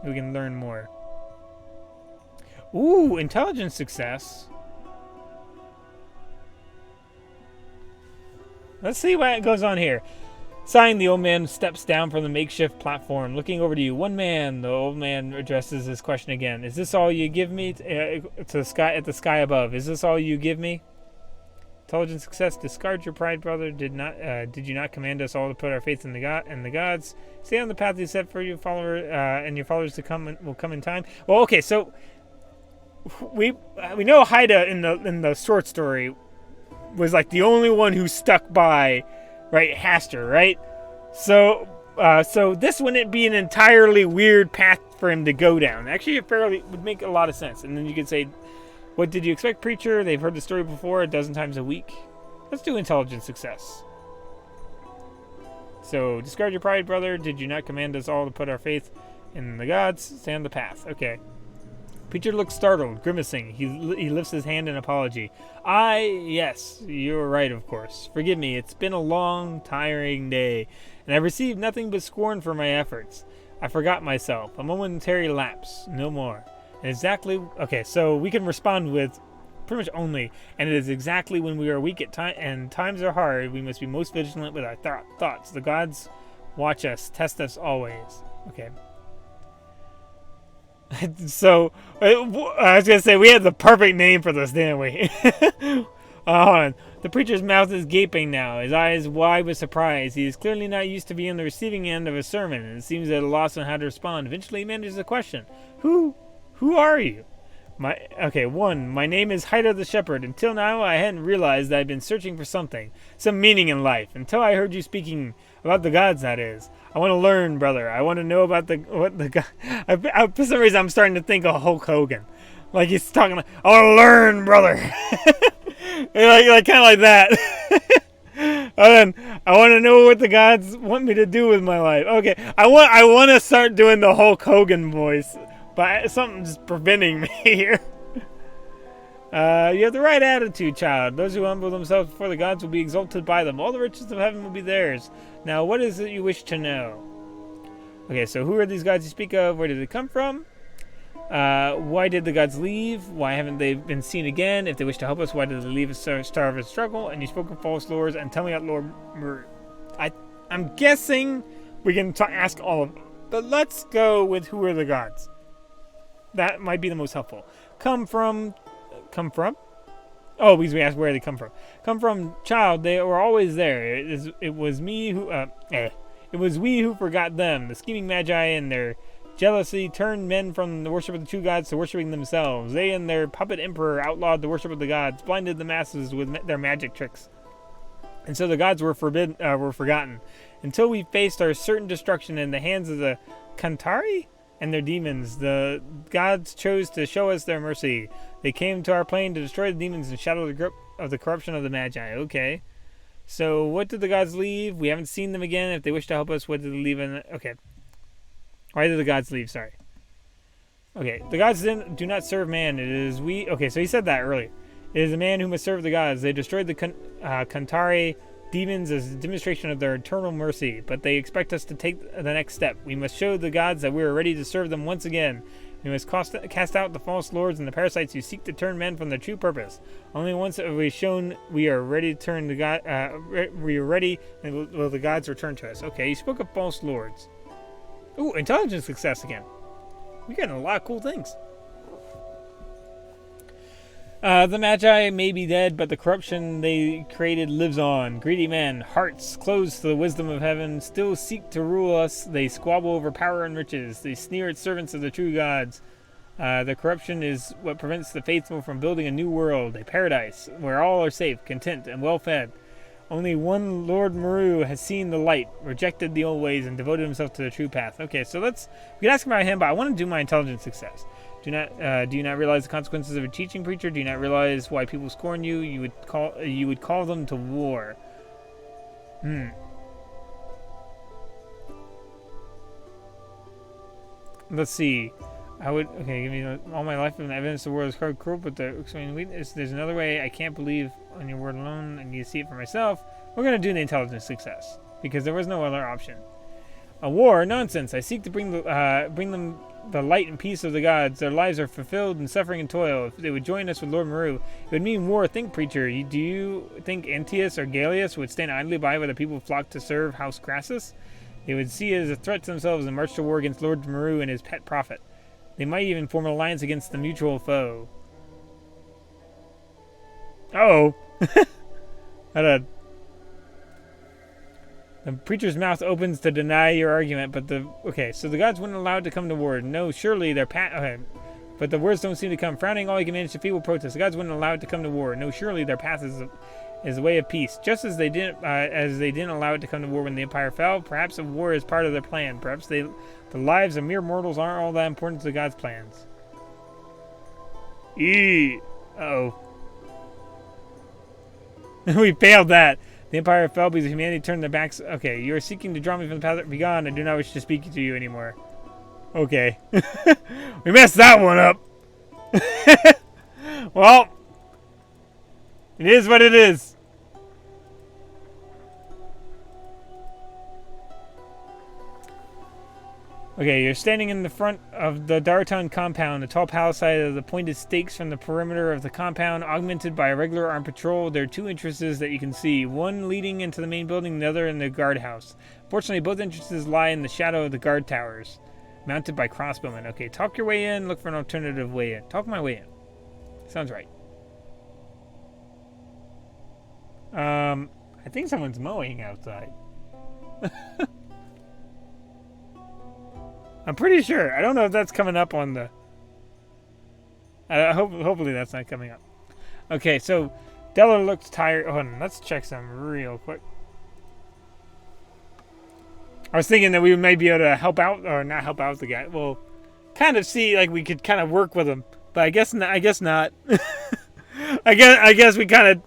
We can learn more. Ooh, intelligence success. Let's see what goes on here. Sighing, the old man steps down from the makeshift platform, looking over to you. One man, the old man addresses his question again. Is this all you give me to the sky at the sky above? Is this all you give me? Intelligence success. Discard your pride, brother. Did you not command us all to put our faith in the gods? Stay on the path you set for your follower, and your followers will come in time. Well, okay, so we know Haita in the short story was like the only one who stuck by, right, Hastur, right? So this wouldn't be an entirely weird path for him to go down. Actually, it would make a lot of sense. And then you could say, what did you expect, preacher? They've heard the story before 12 times a week. Let's do intelligence success. So, discard your pride, brother. Did you not command us all to put our faith in the gods? Stay on the path. Okay. Preacher looks startled, grimacing. He lifts his hand in apology. Yes, you're right, of course. Forgive me, it's been a long, tiring day, and I've received nothing but scorn for my efforts. I forgot myself. A momentary lapse, no more. And exactly... Okay, so we can respond with pretty much only, and it is exactly when we are weak and times are hard, we must be most vigilant with our thoughts. The gods watch us, test us always. Okay. So, I was going to say, we had the perfect name for this, didn't we? Hold on. The preacher's mouth is gaping now, his eyes wide with surprise. He is clearly not used to being on the receiving end of a sermon, and seems at a loss on how to respond. Eventually he manages a question. Who are you? My name is Haita the Shepherd. Until now, I hadn't realized that I'd been searching for something, some meaning in life, until I heard you speaking about the gods, that is. I want to learn, brother. I want to know about the God. For some reason, I'm starting to think of Hulk Hogan. Like he's talking like, I want to learn, brother. like kind of like that. And then I want to know what the gods want me to do with my life. Okay, I want to start doing the Hulk Hogan voice. But something's preventing me here. You have the right attitude, child. Those who humble themselves before the gods will be exalted by them. All the riches of heaven will be theirs. Now, what is it you wish to know? Okay, so who are these gods you speak of? Where did they come from? Why did the gods leave? Why haven't they been seen again? If they wish to help us, why did they leave us starve and struggle? And you spoke of false lords, and tell me about Lord Maru. I'm guessing we can ask all of them. But let's go with who are the gods. That might be the most helpful. Come from? Oh, because we asked where they come from. Come from, child. They were always there. It was we who forgot them. The scheming magi and their jealousy turned men from the worship of the true gods to worshiping themselves. They and their puppet emperor outlawed the worship of the gods, blinded the masses with their magic tricks, and so the gods were forgotten until we faced our certain destruction in the hands of the Kantari and their demons. The gods chose to show us their mercy. They came to our plane to destroy the demons and shatter the grip of the corruption of the Magi. Okay. So what did the gods leave? We haven't seen them again. If they wish to help us, what did they leave in? Okay. Why did the gods leave? Sorry. Okay. The gods do not serve man. It is we. Okay. So he said that earlier. It is the man who must serve the gods. They destroyed the Kantari demons as a demonstration of their eternal mercy, but they expect us to take the next step. We must show the gods that we are ready to serve them once again. We must cast out the false lords and the parasites who seek to turn men from their true purpose. Only once have we shown we are ready to turn the God. We are ready, and will the gods return to us? Okay, you spoke of false lords. Ooh, intelligence success again. We're getting a lot of cool things. The Magi may be dead, but the corruption they created lives on. Greedy men, hearts closed to the wisdom of heaven, still seek to rule us. They squabble over power and riches. They sneer at servants of the true gods. The corruption is what prevents the faithful from building a new world, a paradise, where all are safe, content, and well-fed. Only one Lord Maru has seen the light, rejected the old ways, and devoted himself to the true path. Okay, so we can ask about him, but I want to do my intelligence success. Do you not realize the consequences of a teaching preacher? Do you not realize why people scorn you? You would call them to war. Let's see. Give me all my life and evidence the world is hard, cruel, but there's another way. I can't believe on your word alone. I need to see it for myself. We're gonna do the intelligence success because there was no other option. A war? Nonsense. I seek to bring them the light and peace of the gods. Their lives are fulfilled in suffering and toil. If they would join us with Lord Maru, it would mean war. Think, preacher. Do you think Antius or Gallius would stand idly by while the people flock to serve House Crassus? They would see it as a threat to themselves and march to war against Lord Maru and his pet prophet. They might even form an alliance against the mutual foe. Uh-oh. The preacher's mouth opens to deny your argument, but so the gods wouldn't allow it to come to war. No, surely their but the words don't seem to come. Frowning, all he can manage to feeble protest. The gods wouldn't allow it to come to war. No, surely their path is a way of peace. Just as they didn't allow it to come to war when the empire fell. Perhaps a war is part of their plan. Perhaps the lives of mere mortals aren't all that important to the gods' plans. Uh-oh. We failed that. The empire fell because humanity turned their backs. Okay, you are seeking to draw me from the path. Be gone. I do not wish to speak to you anymore. Okay. We messed that one up. Well, it is what it is. Okay, you're standing in the front of the Darton compound, a tall palisade of the pointed stakes from the perimeter of the compound, augmented by a regular armed patrol. There are two entrances that you can see, one leading into the main building, the other in the guardhouse. Fortunately, both entrances lie in the shadow of the guard towers, mounted by crossbowmen. Okay, talk your way in, look for an alternative way in. Talk my way in. Sounds right. I think someone's mowing outside. I'm pretty sure. I don't know if that's coming up on the... hopefully that's not coming up. Okay, so Deller looks tired. Hold on, let's check some real quick. I was thinking that we might be able to help out, or not help out the guy. Well, kind of see like we could kind of work with him, but I guess not. I guess we kind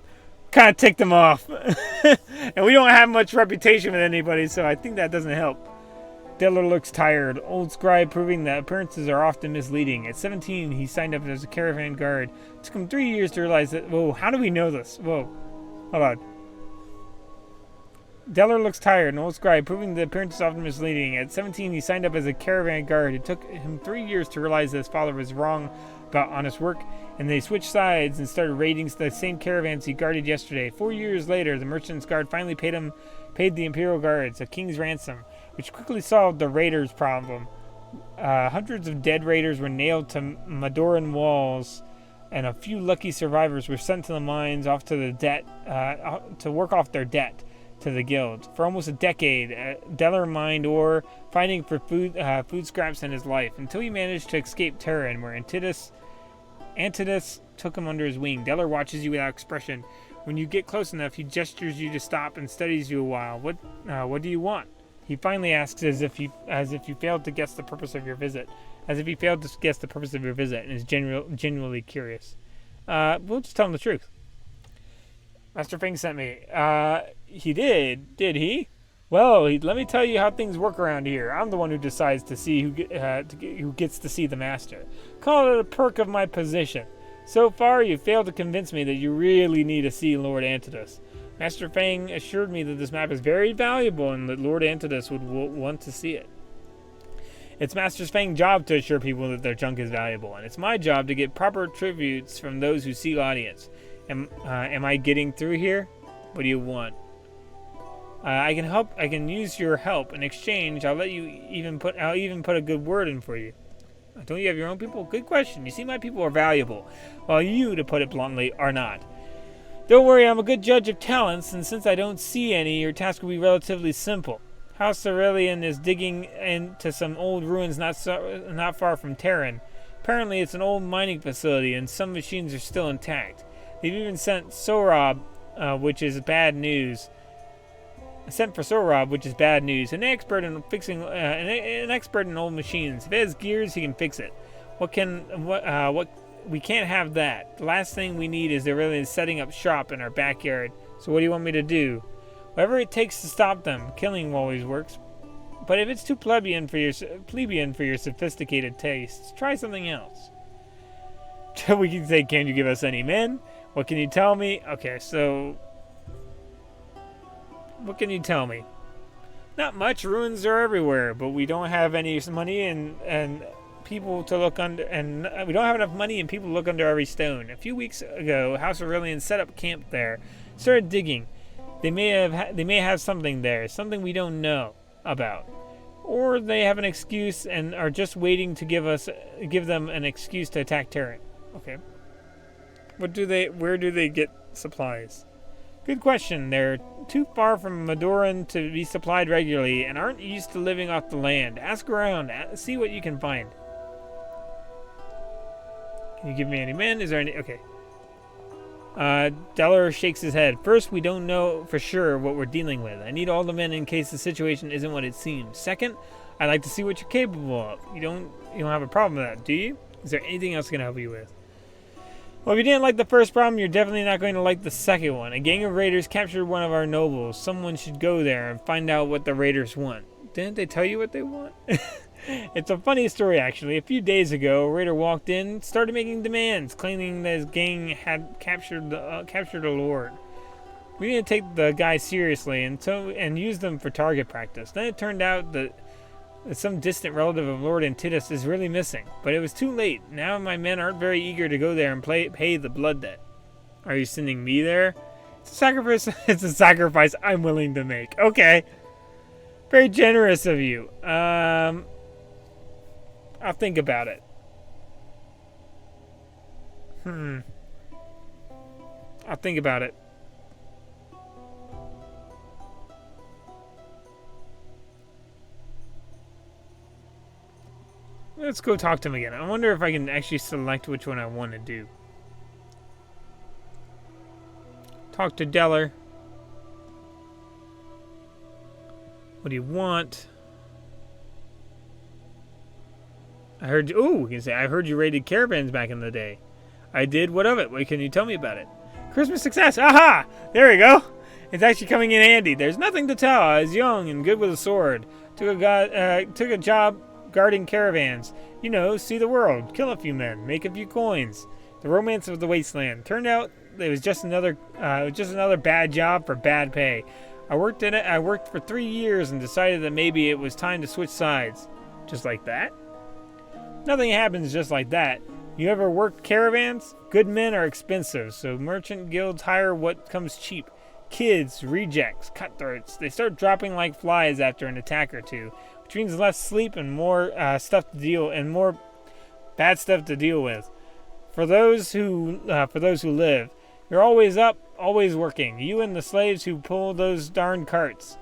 of ticked him off, and we don't have much reputation with anybody, so I think that doesn't help. Deller looks tired. Old scribe proving that appearances are often misleading. At 17, he signed up as a caravan guard. It took him 3 years to realize that... Whoa, how do we know this? Whoa. Hold on. Deller looks tired. An old scribe proving that appearances are often misleading. At 17, he signed up as a caravan guard. It took him 3 years to realize that his father was wrong about honest work, and they switched sides and started raiding the same caravans he guarded yesterday. 4 years later, the merchant's guard finally paid the Imperial Guards a king's ransom, which quickly solved the raiders' problem. Hundreds of dead raiders were nailed to Madoran walls, and a few lucky survivors were sent to the mines to work off their debt to the guild. For almost a decade, Deller mined ore, fighting for food scraps in his life, until he managed to escape Terran, where Antidus took him under his wing. Deller watches you without expression. When you get close enough, he gestures you to stop and studies you a while. What do you want? He finally asks as if you failed to guess the purpose of your visit. And is genuinely curious. We'll just tell him the truth. Master Feng sent me. He did. Did he? Well, let me tell you how things work around here. I'm the one who decides to see who gets to see the master. Call it a perk of my position. So far, you failed to convince me that you really need to see Lord Antidus. Master Feng assured me that this map is very valuable and that Lord Antidus would want to see it. It's Master Feng's job to assure people that their junk is valuable, and it's my job to get proper tributes from those who seek audience. Am I getting through here? What do you want? I can help. I can use your help in exchange. I'll even put a good word in for you. Don't you have your own people? Good question. You see, my people are valuable, while you, to put it bluntly, are not. Don't worry, I'm a good judge of talents, and since I don't see any, your task will be relatively simple. Hasturilla is digging into some old ruins not far from Terran. Apparently, it's an old mining facility, and some machines are still intact. They've even sent Sorab, which is bad news. Sent for Sorab, which is bad news. An expert in fixing, an expert in old machines. If it has gears, he can fix it. We can't have that. The last thing we need is really setting up shop in our backyard. So what do you want me to do? Whatever it takes to stop them. Killing always works. But if it's too plebeian for your sophisticated tastes, try something else. We can say, can you give us any men? What can you tell me? Okay, so what can you tell me? Not much. Ruins are everywhere, but we don't have any money and people to look under, and we don't have enough money and people to look under every stone. A few weeks ago, House Aurelian set up camp there, started digging. They may have something there, something we don't know about, or they have an excuse and are just waiting to give them an excuse to attack Terran. Okay. Where do they get supplies? Good question. They're too far from Madoran to be supplied regularly and aren't used to living off the land. Ask around. See what you can find. Can you give me any men? Is there any... Okay. Deller shakes his head. First, we don't know for sure what we're dealing with. I need all the men in case the situation isn't what it seems. Second, I'd like to see what you're capable of. You don't have a problem with that, do you? Is there anything else I can help you with? Well, if you didn't like the first problem, you're definitely not going to like the second one. A gang of raiders captured one of our nobles. Someone should go there and find out what the raiders want. Didn't they tell you what they want? It's a funny story, actually. A few days ago, a raider walked in, started making demands, claiming that his gang had captured a lord. We didn't take the guy seriously and used them for target practice. Then it turned out that some distant relative of Lord Antidus is really missing, but it was too late. Now my men aren't very eager to go there and pay the blood debt. Are you sending me there? It's a sacrifice. It's a sacrifice I'm willing to make. Okay, very generous of you. I'll think about it. I'll think about it. Let's go talk to him again. I wonder if I can actually select which one I want to do. Talk to Deller. What do you want? I heard you. Ooh, you can say, I heard you raided caravans back in the day. I did. What of it? What can you tell me about it? Christmas success. Aha! There we go. It's actually coming in handy. There's nothing to tell. I was young and good with a sword. Took a job guarding caravans. You know, see the world, kill a few men, make a few coins. The romance of the wasteland. Turned out it was just another bad job for bad pay. I worked in it. I worked for 3 years and decided that maybe it was time to switch sides. Just like that? Nothing happens just like that. You ever worked caravans? Good men are expensive, so merchant guilds hire what comes cheap. Kids, rejects, cutthroats. They start dropping like flies after an attack or two, which means less sleep and more more bad stuff to deal with. For those who live, you're always up, always working. You and the slaves who pull those darn carts.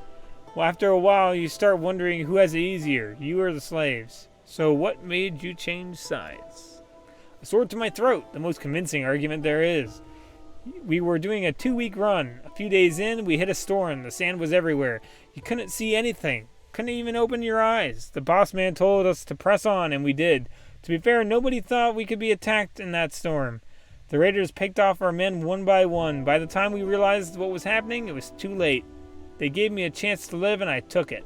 Well, after a while, you start wondering who has it easier, you or the slaves. So what made you change sides? A sword to my throat, the most convincing argument there is. We were doing a 2-week run. A few days in, we hit a storm. The sand was everywhere. You couldn't see anything. Couldn't even open your eyes. The boss man told us to press on, and we did. To be fair, nobody thought we could be attacked in that storm. The raiders picked off our men one by one. By the time we realized what was happening, it was too late. They gave me a chance to live, and I took it.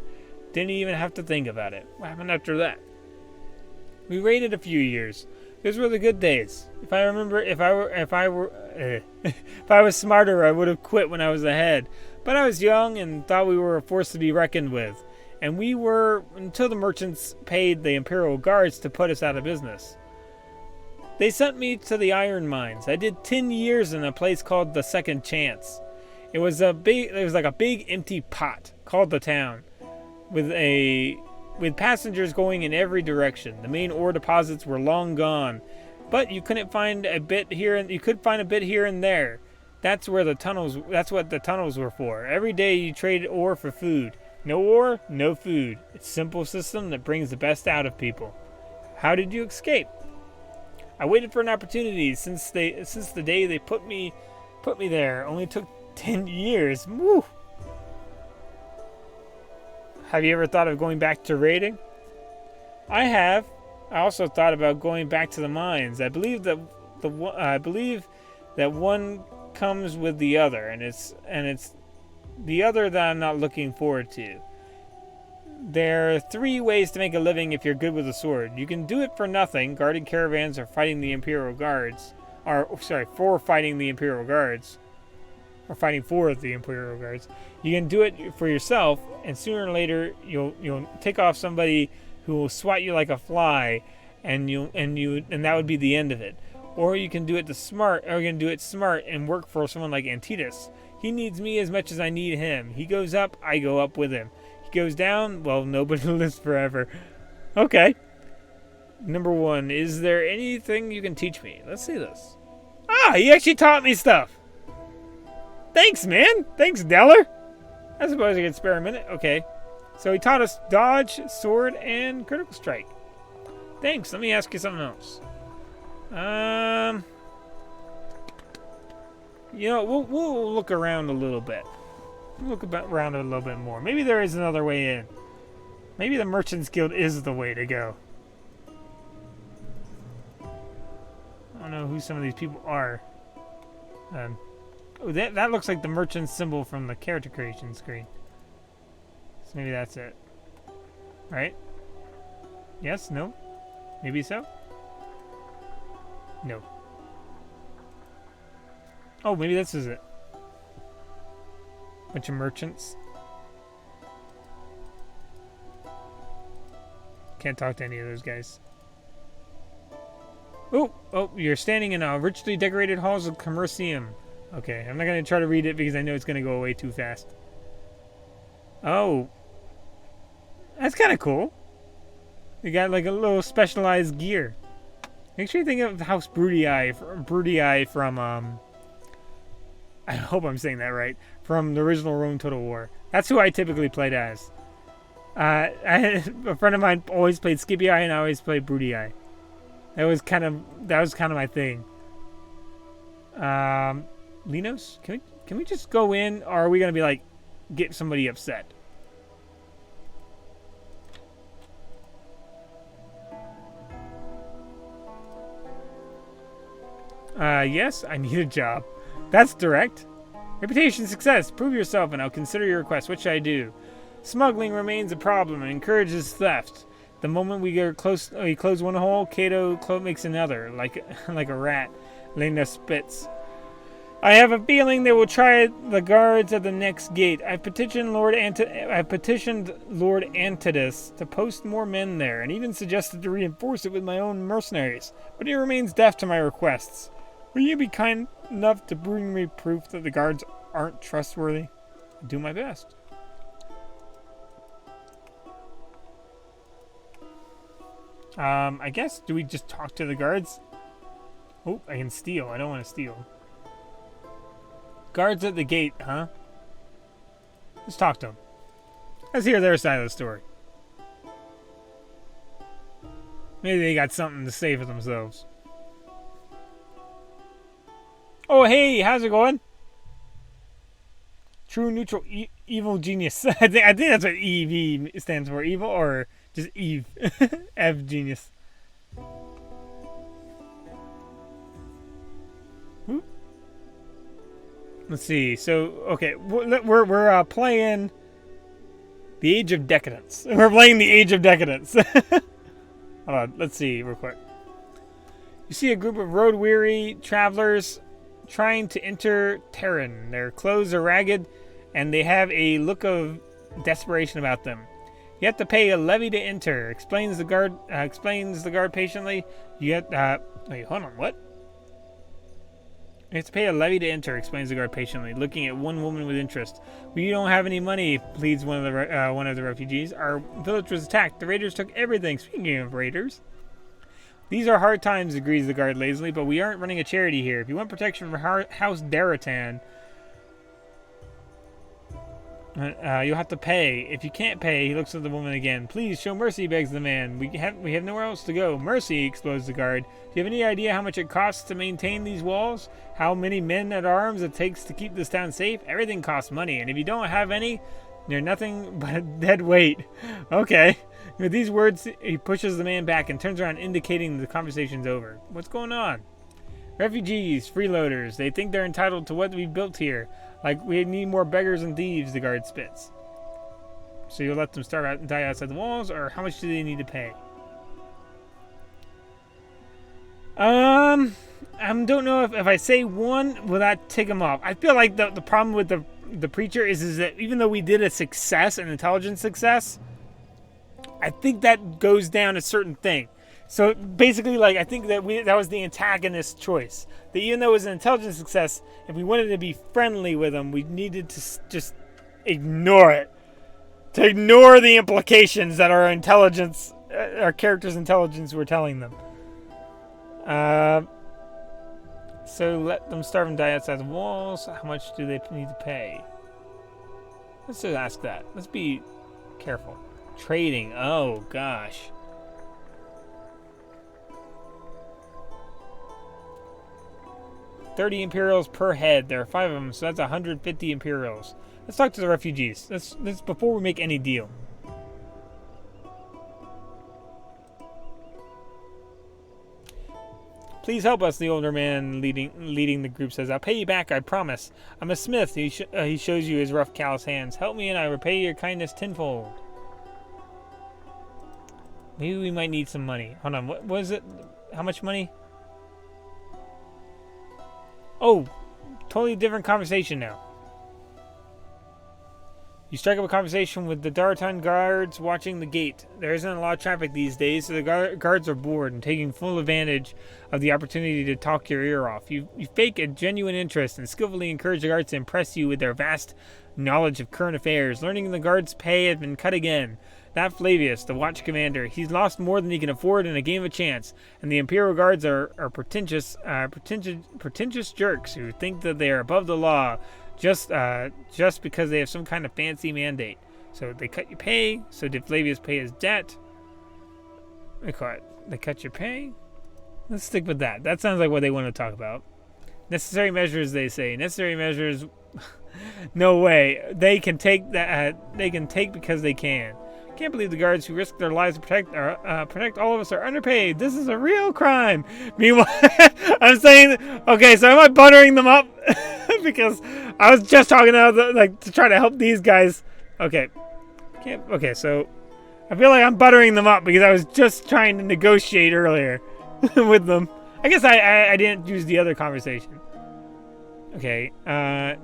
Didn't even have to think about it. What happened after that? We raided a few years. Those were the good days. If I was smarter, I would have quit when I was ahead. But I was young and thought we were a force to be reckoned with. And we were until the merchants paid the Imperial Guards to put us out of business. They sent me to the iron mines. I did 10 years in a place called the Second Chance. It was like a big empty pot called the town, with passengers going in every direction. The main ore deposits were long gone, but you could find a bit here and there. That's what the tunnels were for. Every day you traded ore for food. No ore, no food. It's a simple system that brings the best out of people. How did you escape? I waited for an opportunity since the day they put me there. Only took 10 years. Woo! Have you ever thought of going back to raiding? I have. I also thought about going back to the mines. I believe that one comes with the other, and it's the other that I'm not looking forward to. There are 3 ways to make a living if you're good with a sword. You can do it for nothing, guarding caravans or fighting the Imperial Guards. For fighting the Imperial Guards. Or fighting for the Imperial Guards. You can do it for yourself, and sooner or later you'll take off somebody who will swat you like a fly, and that would be the end of it. Or you can do it smart and work for someone like Decadence. He needs me as much as I need him. He goes up, I go up with him. He goes down, well, nobody lives forever. Okay. Number 1, is there anything you can teach me? Let's see this. He actually taught me stuff. Thanks, man. Thanks, Deller. I suppose I could spare a minute. Okay. So he taught us dodge, sword, and critical strike. Thanks. Let me ask you something else. We'll look around a little bit. Around a little bit more. Maybe there is another way in. Maybe the Merchants Guild is the way to go. I don't know who some of these people are. That looks like the merchant symbol from the character creation screen. So maybe that's it. Right? Yes? No? Maybe so? No. Oh, maybe this is it. Bunch of merchants. Can't talk to any of those guys. Oh, you're standing in a richly decorated halls of Commercium. Okay, I'm not going to try to read it because I know it's going to go away too fast. Oh. That's kind of cool. You got like a little specialized gear. Make sure you think of House Broodii from, I hope I'm saying that right, from the original Rome Total War. That's who I typically played as. A friend of mine always played Scipii and I always played Broodii. That was kind of my thing. Linos, can we just go in, or are we gonna be like get somebody upset? Yes, I need a job. That's direct. Reputation success. Prove yourself and I'll consider your request. What should I do? Smuggling remains a problem and encourages theft. The moment we close one hole, Cato makes another, like a rat. Lena spits. I have a feeling they will try the guards at the next gate. I petitioned Lord Antidus to post more men there, and even suggested to reinforce it with my own mercenaries. But he remains deaf to my requests. Will you be kind enough to bring me proof that the guards aren't trustworthy? I'll do my best. I guess, do we just talk to the guards? Oh, I can steal. I don't want to steal. Guards at the gate, huh? Let's talk to them. Let's hear their side of the story. Maybe they got something to say for themselves. Oh, hey, how's it going? True, neutral, evil genius. I think that's what EV stands for. Evil or just Eve. Ev genius. Let's see. So, okay, we're playing the Age of Decadence. We're playing the Age of Decadence. Hold on. Let's see real quick. You see a group of road-weary travelers trying to enter Terran. Their clothes are ragged, and they have a look of desperation about them. You have to pay a levy to enter. Explains the guard. Patiently. You have. Wait, hold on. What? You have to pay a levy to enter. Explains the guard patiently, looking at one woman with interest. We don't have any money. Pleads one of the refugees. Our village was attacked. The raiders took everything. Speaking of raiders. These are hard times, agrees the guard lazily, but we aren't running a charity here. If you want protection from House Daratan, you'll have to pay. If you can't pay, he looks at the woman again. Please, show mercy, begs the man. We have nowhere else to go. Mercy, explodes the guard. Do you have any idea how much it costs to maintain these walls? How many men at arms it takes to keep this town safe? Everything costs money, and if you don't have any, you're nothing but a dead weight. Okay. With these words, he pushes the man back and turns around, indicating the conversation's over. What's going on? Refugees, freeloaders, they think they're entitled to what we've built here. Like we need more beggars and thieves, the guard spits. So you'll let them start out and die outside the walls, or how much do they need to pay? I don't know if I say one, will that tick them off? I feel like the problem with the preacher is that even though we did a success, an intelligence success, I think that goes down a certain thing. So basically, like, I think that that was the antagonist's choice. That even though it was an intelligence success, if we wanted to be friendly with them, we needed to just ignore it. To ignore the implications that our intelligence, our character's intelligence were telling them. So let them starve and die outside the walls. How much do they need to pay? Let's just ask that. Let's be careful. Trading. Oh, gosh. $30 Imperials per head. There are 5 of them, so that's 150 Imperials. Let's talk to the refugees. Let's before we make any deal. Please help us, the older man leading the group says. I'll pay you back, I promise. I'm a smith. He shows you his rough, callous hands. Help me and I repay your kindness tenfold. Maybe we might need some money. Hold on, what was it? How much money? Oh, totally different conversation now. You strike up a conversation with the Daratan guards watching the gate. There isn't a lot of traffic these days, so the guards are bored and taking full advantage of the opportunity to talk your ear off. You fake a genuine interest and skillfully encourage the guards to impress you with their vast knowledge of current affairs. Learning the guards' pay has been cut again. That Flavius, the watch commander, he's lost more than he can afford in a game of chance, and the Imperial Guards are pretentious jerks who think that they are above the law just because they have some kind of fancy mandate. So they cut your pay. So did Flavius pay his debt? They cut your pay? Let's stick with that. That sounds like what they want to talk about. Necessary measures, they say. Necessary measures. No way. They can take that. They can take because they can. Can't believe the guards who risk their lives to protect all of us are underpaid. This is a real crime. Meanwhile, I'm saying, okay, so am I buttering them up? Because I was just talking to try to help these guys. Okay. Okay, so I feel like I'm buttering them up because I was just trying to negotiate earlier with them. I guess I didn't use the other conversation. Okay, the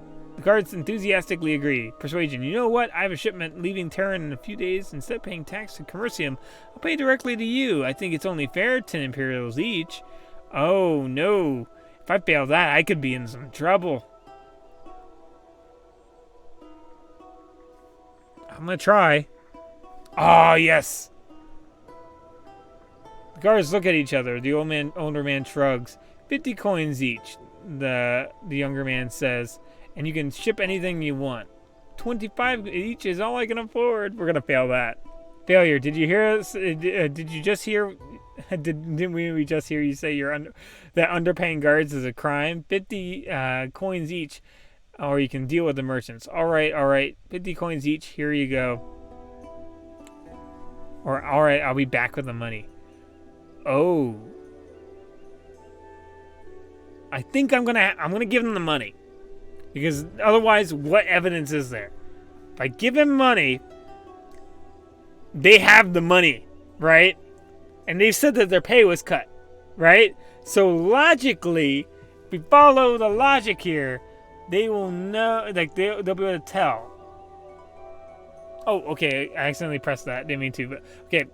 guards enthusiastically agree. Persuasion. You know what? I have a shipment leaving Terran in a few days. Instead of paying tax to Commercium, I'll pay directly to you. I think it's only fair, 10 Imperials each. Oh, no. If I fail that, I could be in some trouble. I'm going to try. Oh, yes. The guards look at each other. The older man shrugs. 50 coins each, the younger man says. And you can ship anything you want. 25 each is all I can afford. We're gonna fail that. Failure. Did you hear us? Did you just hear? Didn't we just hear you say that underpaying guards is a crime? 50 coins each, or you can deal with the merchants. All right. 50 coins each. Here you go. Or all right, I'll be back with the money. Oh. I think I'm gonna give them the money. Because otherwise, what evidence is there? If I give him money, they have the money, right? And they've said that their pay was cut, right? So logically, if we follow the logic here, they will know, like they'll be able to tell. Oh, okay, I accidentally pressed that. Didn't mean to, but okay.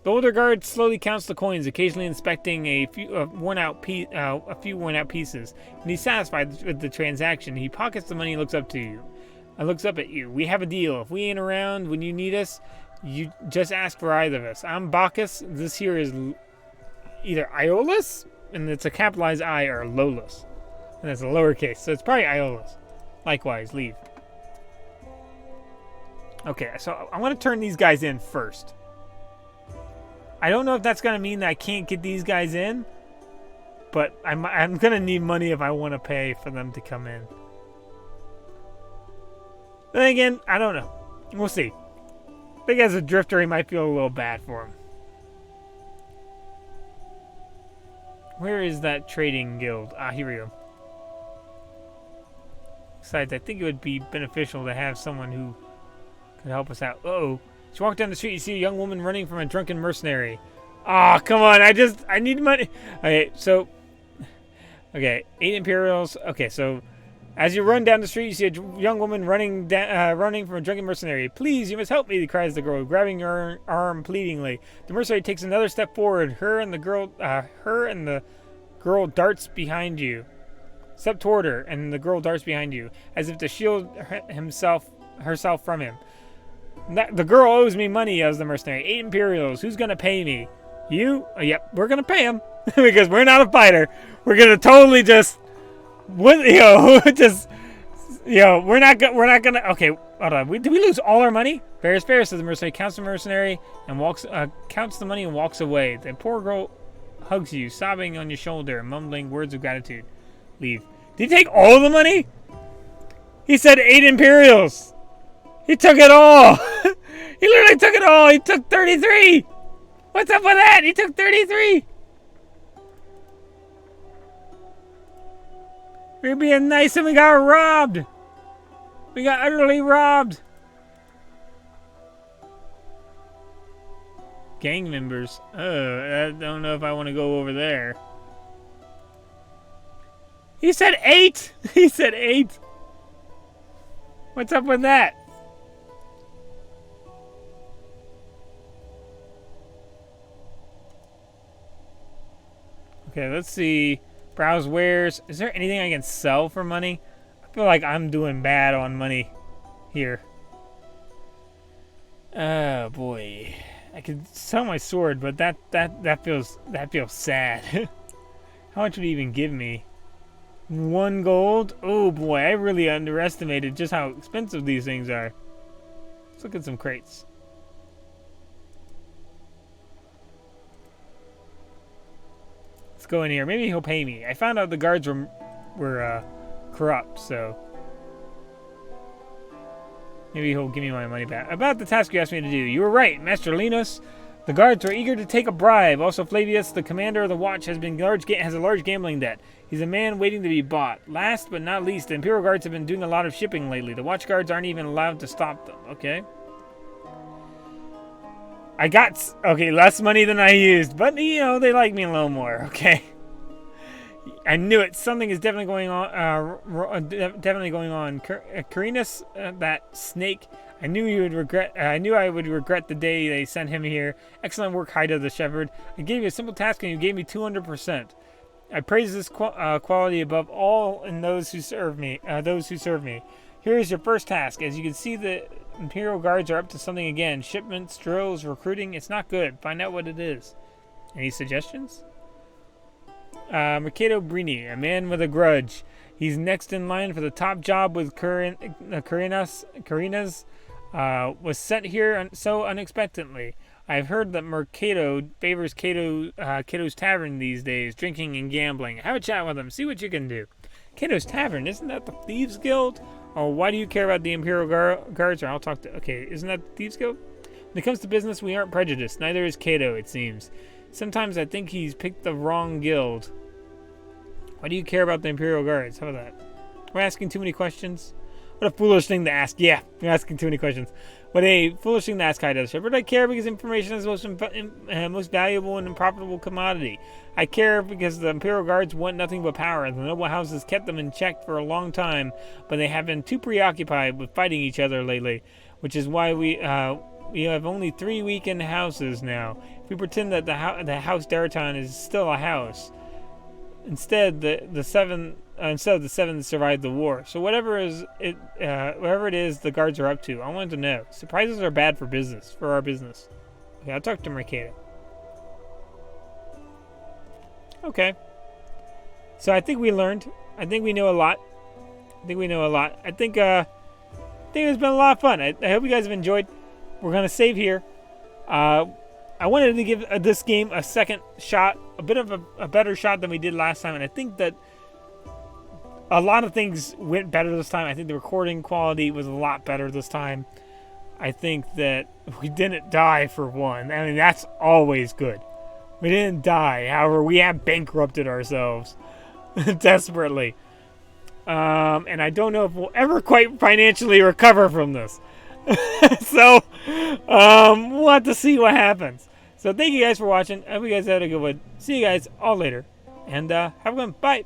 The older guard slowly counts the coins, occasionally inspecting a few worn out pieces. When he's satisfied with the transaction, he pockets the money and looks up at you. We have a deal. If we ain't around when you need us, you just ask for either of us. I'm Bacchus. This here is either Iolus, and it's a capitalized I, or Lolus, and it's a lowercase, so it's probably Iolus. Likewise, leave. Okay, so I want to turn these guys in first. I don't know if that's going to mean that I can't get these guys in, but I'm going to need money if I want to pay for them to come in. Then again, I don't know. We'll see. I think as a drifter, he might feel a little bad for him. Where is that trading guild? Ah, here we go. Besides, I think it would be beneficial to have someone who could help us out. Uh-oh. As you walk down the street, you see a young woman running from a drunken mercenary. Ah, come on. I need money. Okay, so... Okay, 8 Imperials. Okay, so... As you run down the street, you see a young woman running from a drunken mercenary. Please, you must help me, cries the girl, grabbing your arm pleadingly. The mercenary takes another step forward. Her and the girl darts behind you. Step toward her, and the girl darts behind you, as if to shield herself from him. The girl owes me money, yells the mercenary. 8 Imperials. Who's gonna pay me? You? Yep, we're gonna pay him because we're not a fighter. We're gonna totally just. What, we're not gonna. Okay, hold on. Did we lose all our money? Fair is fair, says the mercenary. Counts the mercenary and counts the money and walks away. The poor girl hugs you, sobbing on your shoulder, mumbling words of gratitude. Leave. Did he take all the money? He said 8 Imperials. He took it all. He literally took it all. He took 33. What's up with that? He took 33. We're being nice and we got robbed. We got utterly robbed. Gang members. Oh, I don't know if I want to go over there. He said 8. He said 8. What's up with that? Okay, let's see. Browse wares. Is there anything I can sell for money? I feel like I'm doing bad on money here. Oh boy. I could sell my sword, but that feels sad. How much would he even give me? 1 gold? Oh boy, I really underestimated just how expensive these things are. Let's look at some crates. Let's go in here. Maybe he'll pay me. I found out the guards were corrupt, so maybe he'll give me my money back. About the task you asked me to do. You were right, Master Linus. The guards were eager to take a bribe. Also, Flavius, the commander of the watch, has a large gambling debt. He's a man waiting to be bought. Last but not least, the Imperial Guards have been doing a lot of shipping lately. The watch guards aren't even allowed to stop them. Okay. I got, less money than I used, but, they like me a little more, okay? I knew it. Something is definitely going on, Carinus, that snake, I knew I would regret the day they sent him here. Excellent work, Haita the shepherd. I gave you a simple task and you gave me 200%. I praise this quality above all in those who serve me. Here is your first task. As you can see, the Imperial Guards are up to something again. Shipments, drills, recruiting. It's not good. Find out what it is. Any suggestions? Mercato Brini, a man with a grudge. He's next in line for the top job with Carinas. Was sent here so unexpectedly. I've heard that Mercato favors Cato's Tavern these days, drinking and gambling. Have a chat with him. See what you can do. Cato's Tavern, isn't that the Thieves Guild? Or why do you care about the Imperial Guards? Or I'll talk to... Okay, isn't that the Thieves Guild? When it comes to business, we aren't prejudiced. Neither is Cato, it seems. Sometimes I think he's picked the wrong guild. Why do you care about the Imperial Guards? How about that? We're asking too many questions. What a foolish thing to ask. Yeah, you're asking too many questions. What a foolish thing to ask, Haita the shepherd. I care because information is the most valuable and unprofitable commodity. I care because the Imperial Guards want nothing but power. The noble houses kept them in check for a long time, but they have been too preoccupied with fighting each other lately, which is why we have only 3 weakened houses now. If we pretend that the House Daraton is still a house, instead the seven that survived the war. So whatever it is the guards are up to, I wanted to know. Surprises are bad for our business. Okay, I'll talk to Mercado. Okay. So I think we learned. I think we know a lot. I think it's been a lot of fun. I hope you guys have enjoyed. We're gonna save here. I wanted to give this game a second shot, a bit of a better shot than we did last time, and I think that a lot of things went better this time. I think the recording quality was a lot better this time. I think that we didn't die for one. I mean, that's always good. We didn't die. However, we have bankrupted ourselves desperately. And I don't know if we'll ever quite financially recover from this. So, we'll have to see what happens. So, thank you guys for watching. I hope you guys had a good one. See you guys all later. And have a good one. Bye.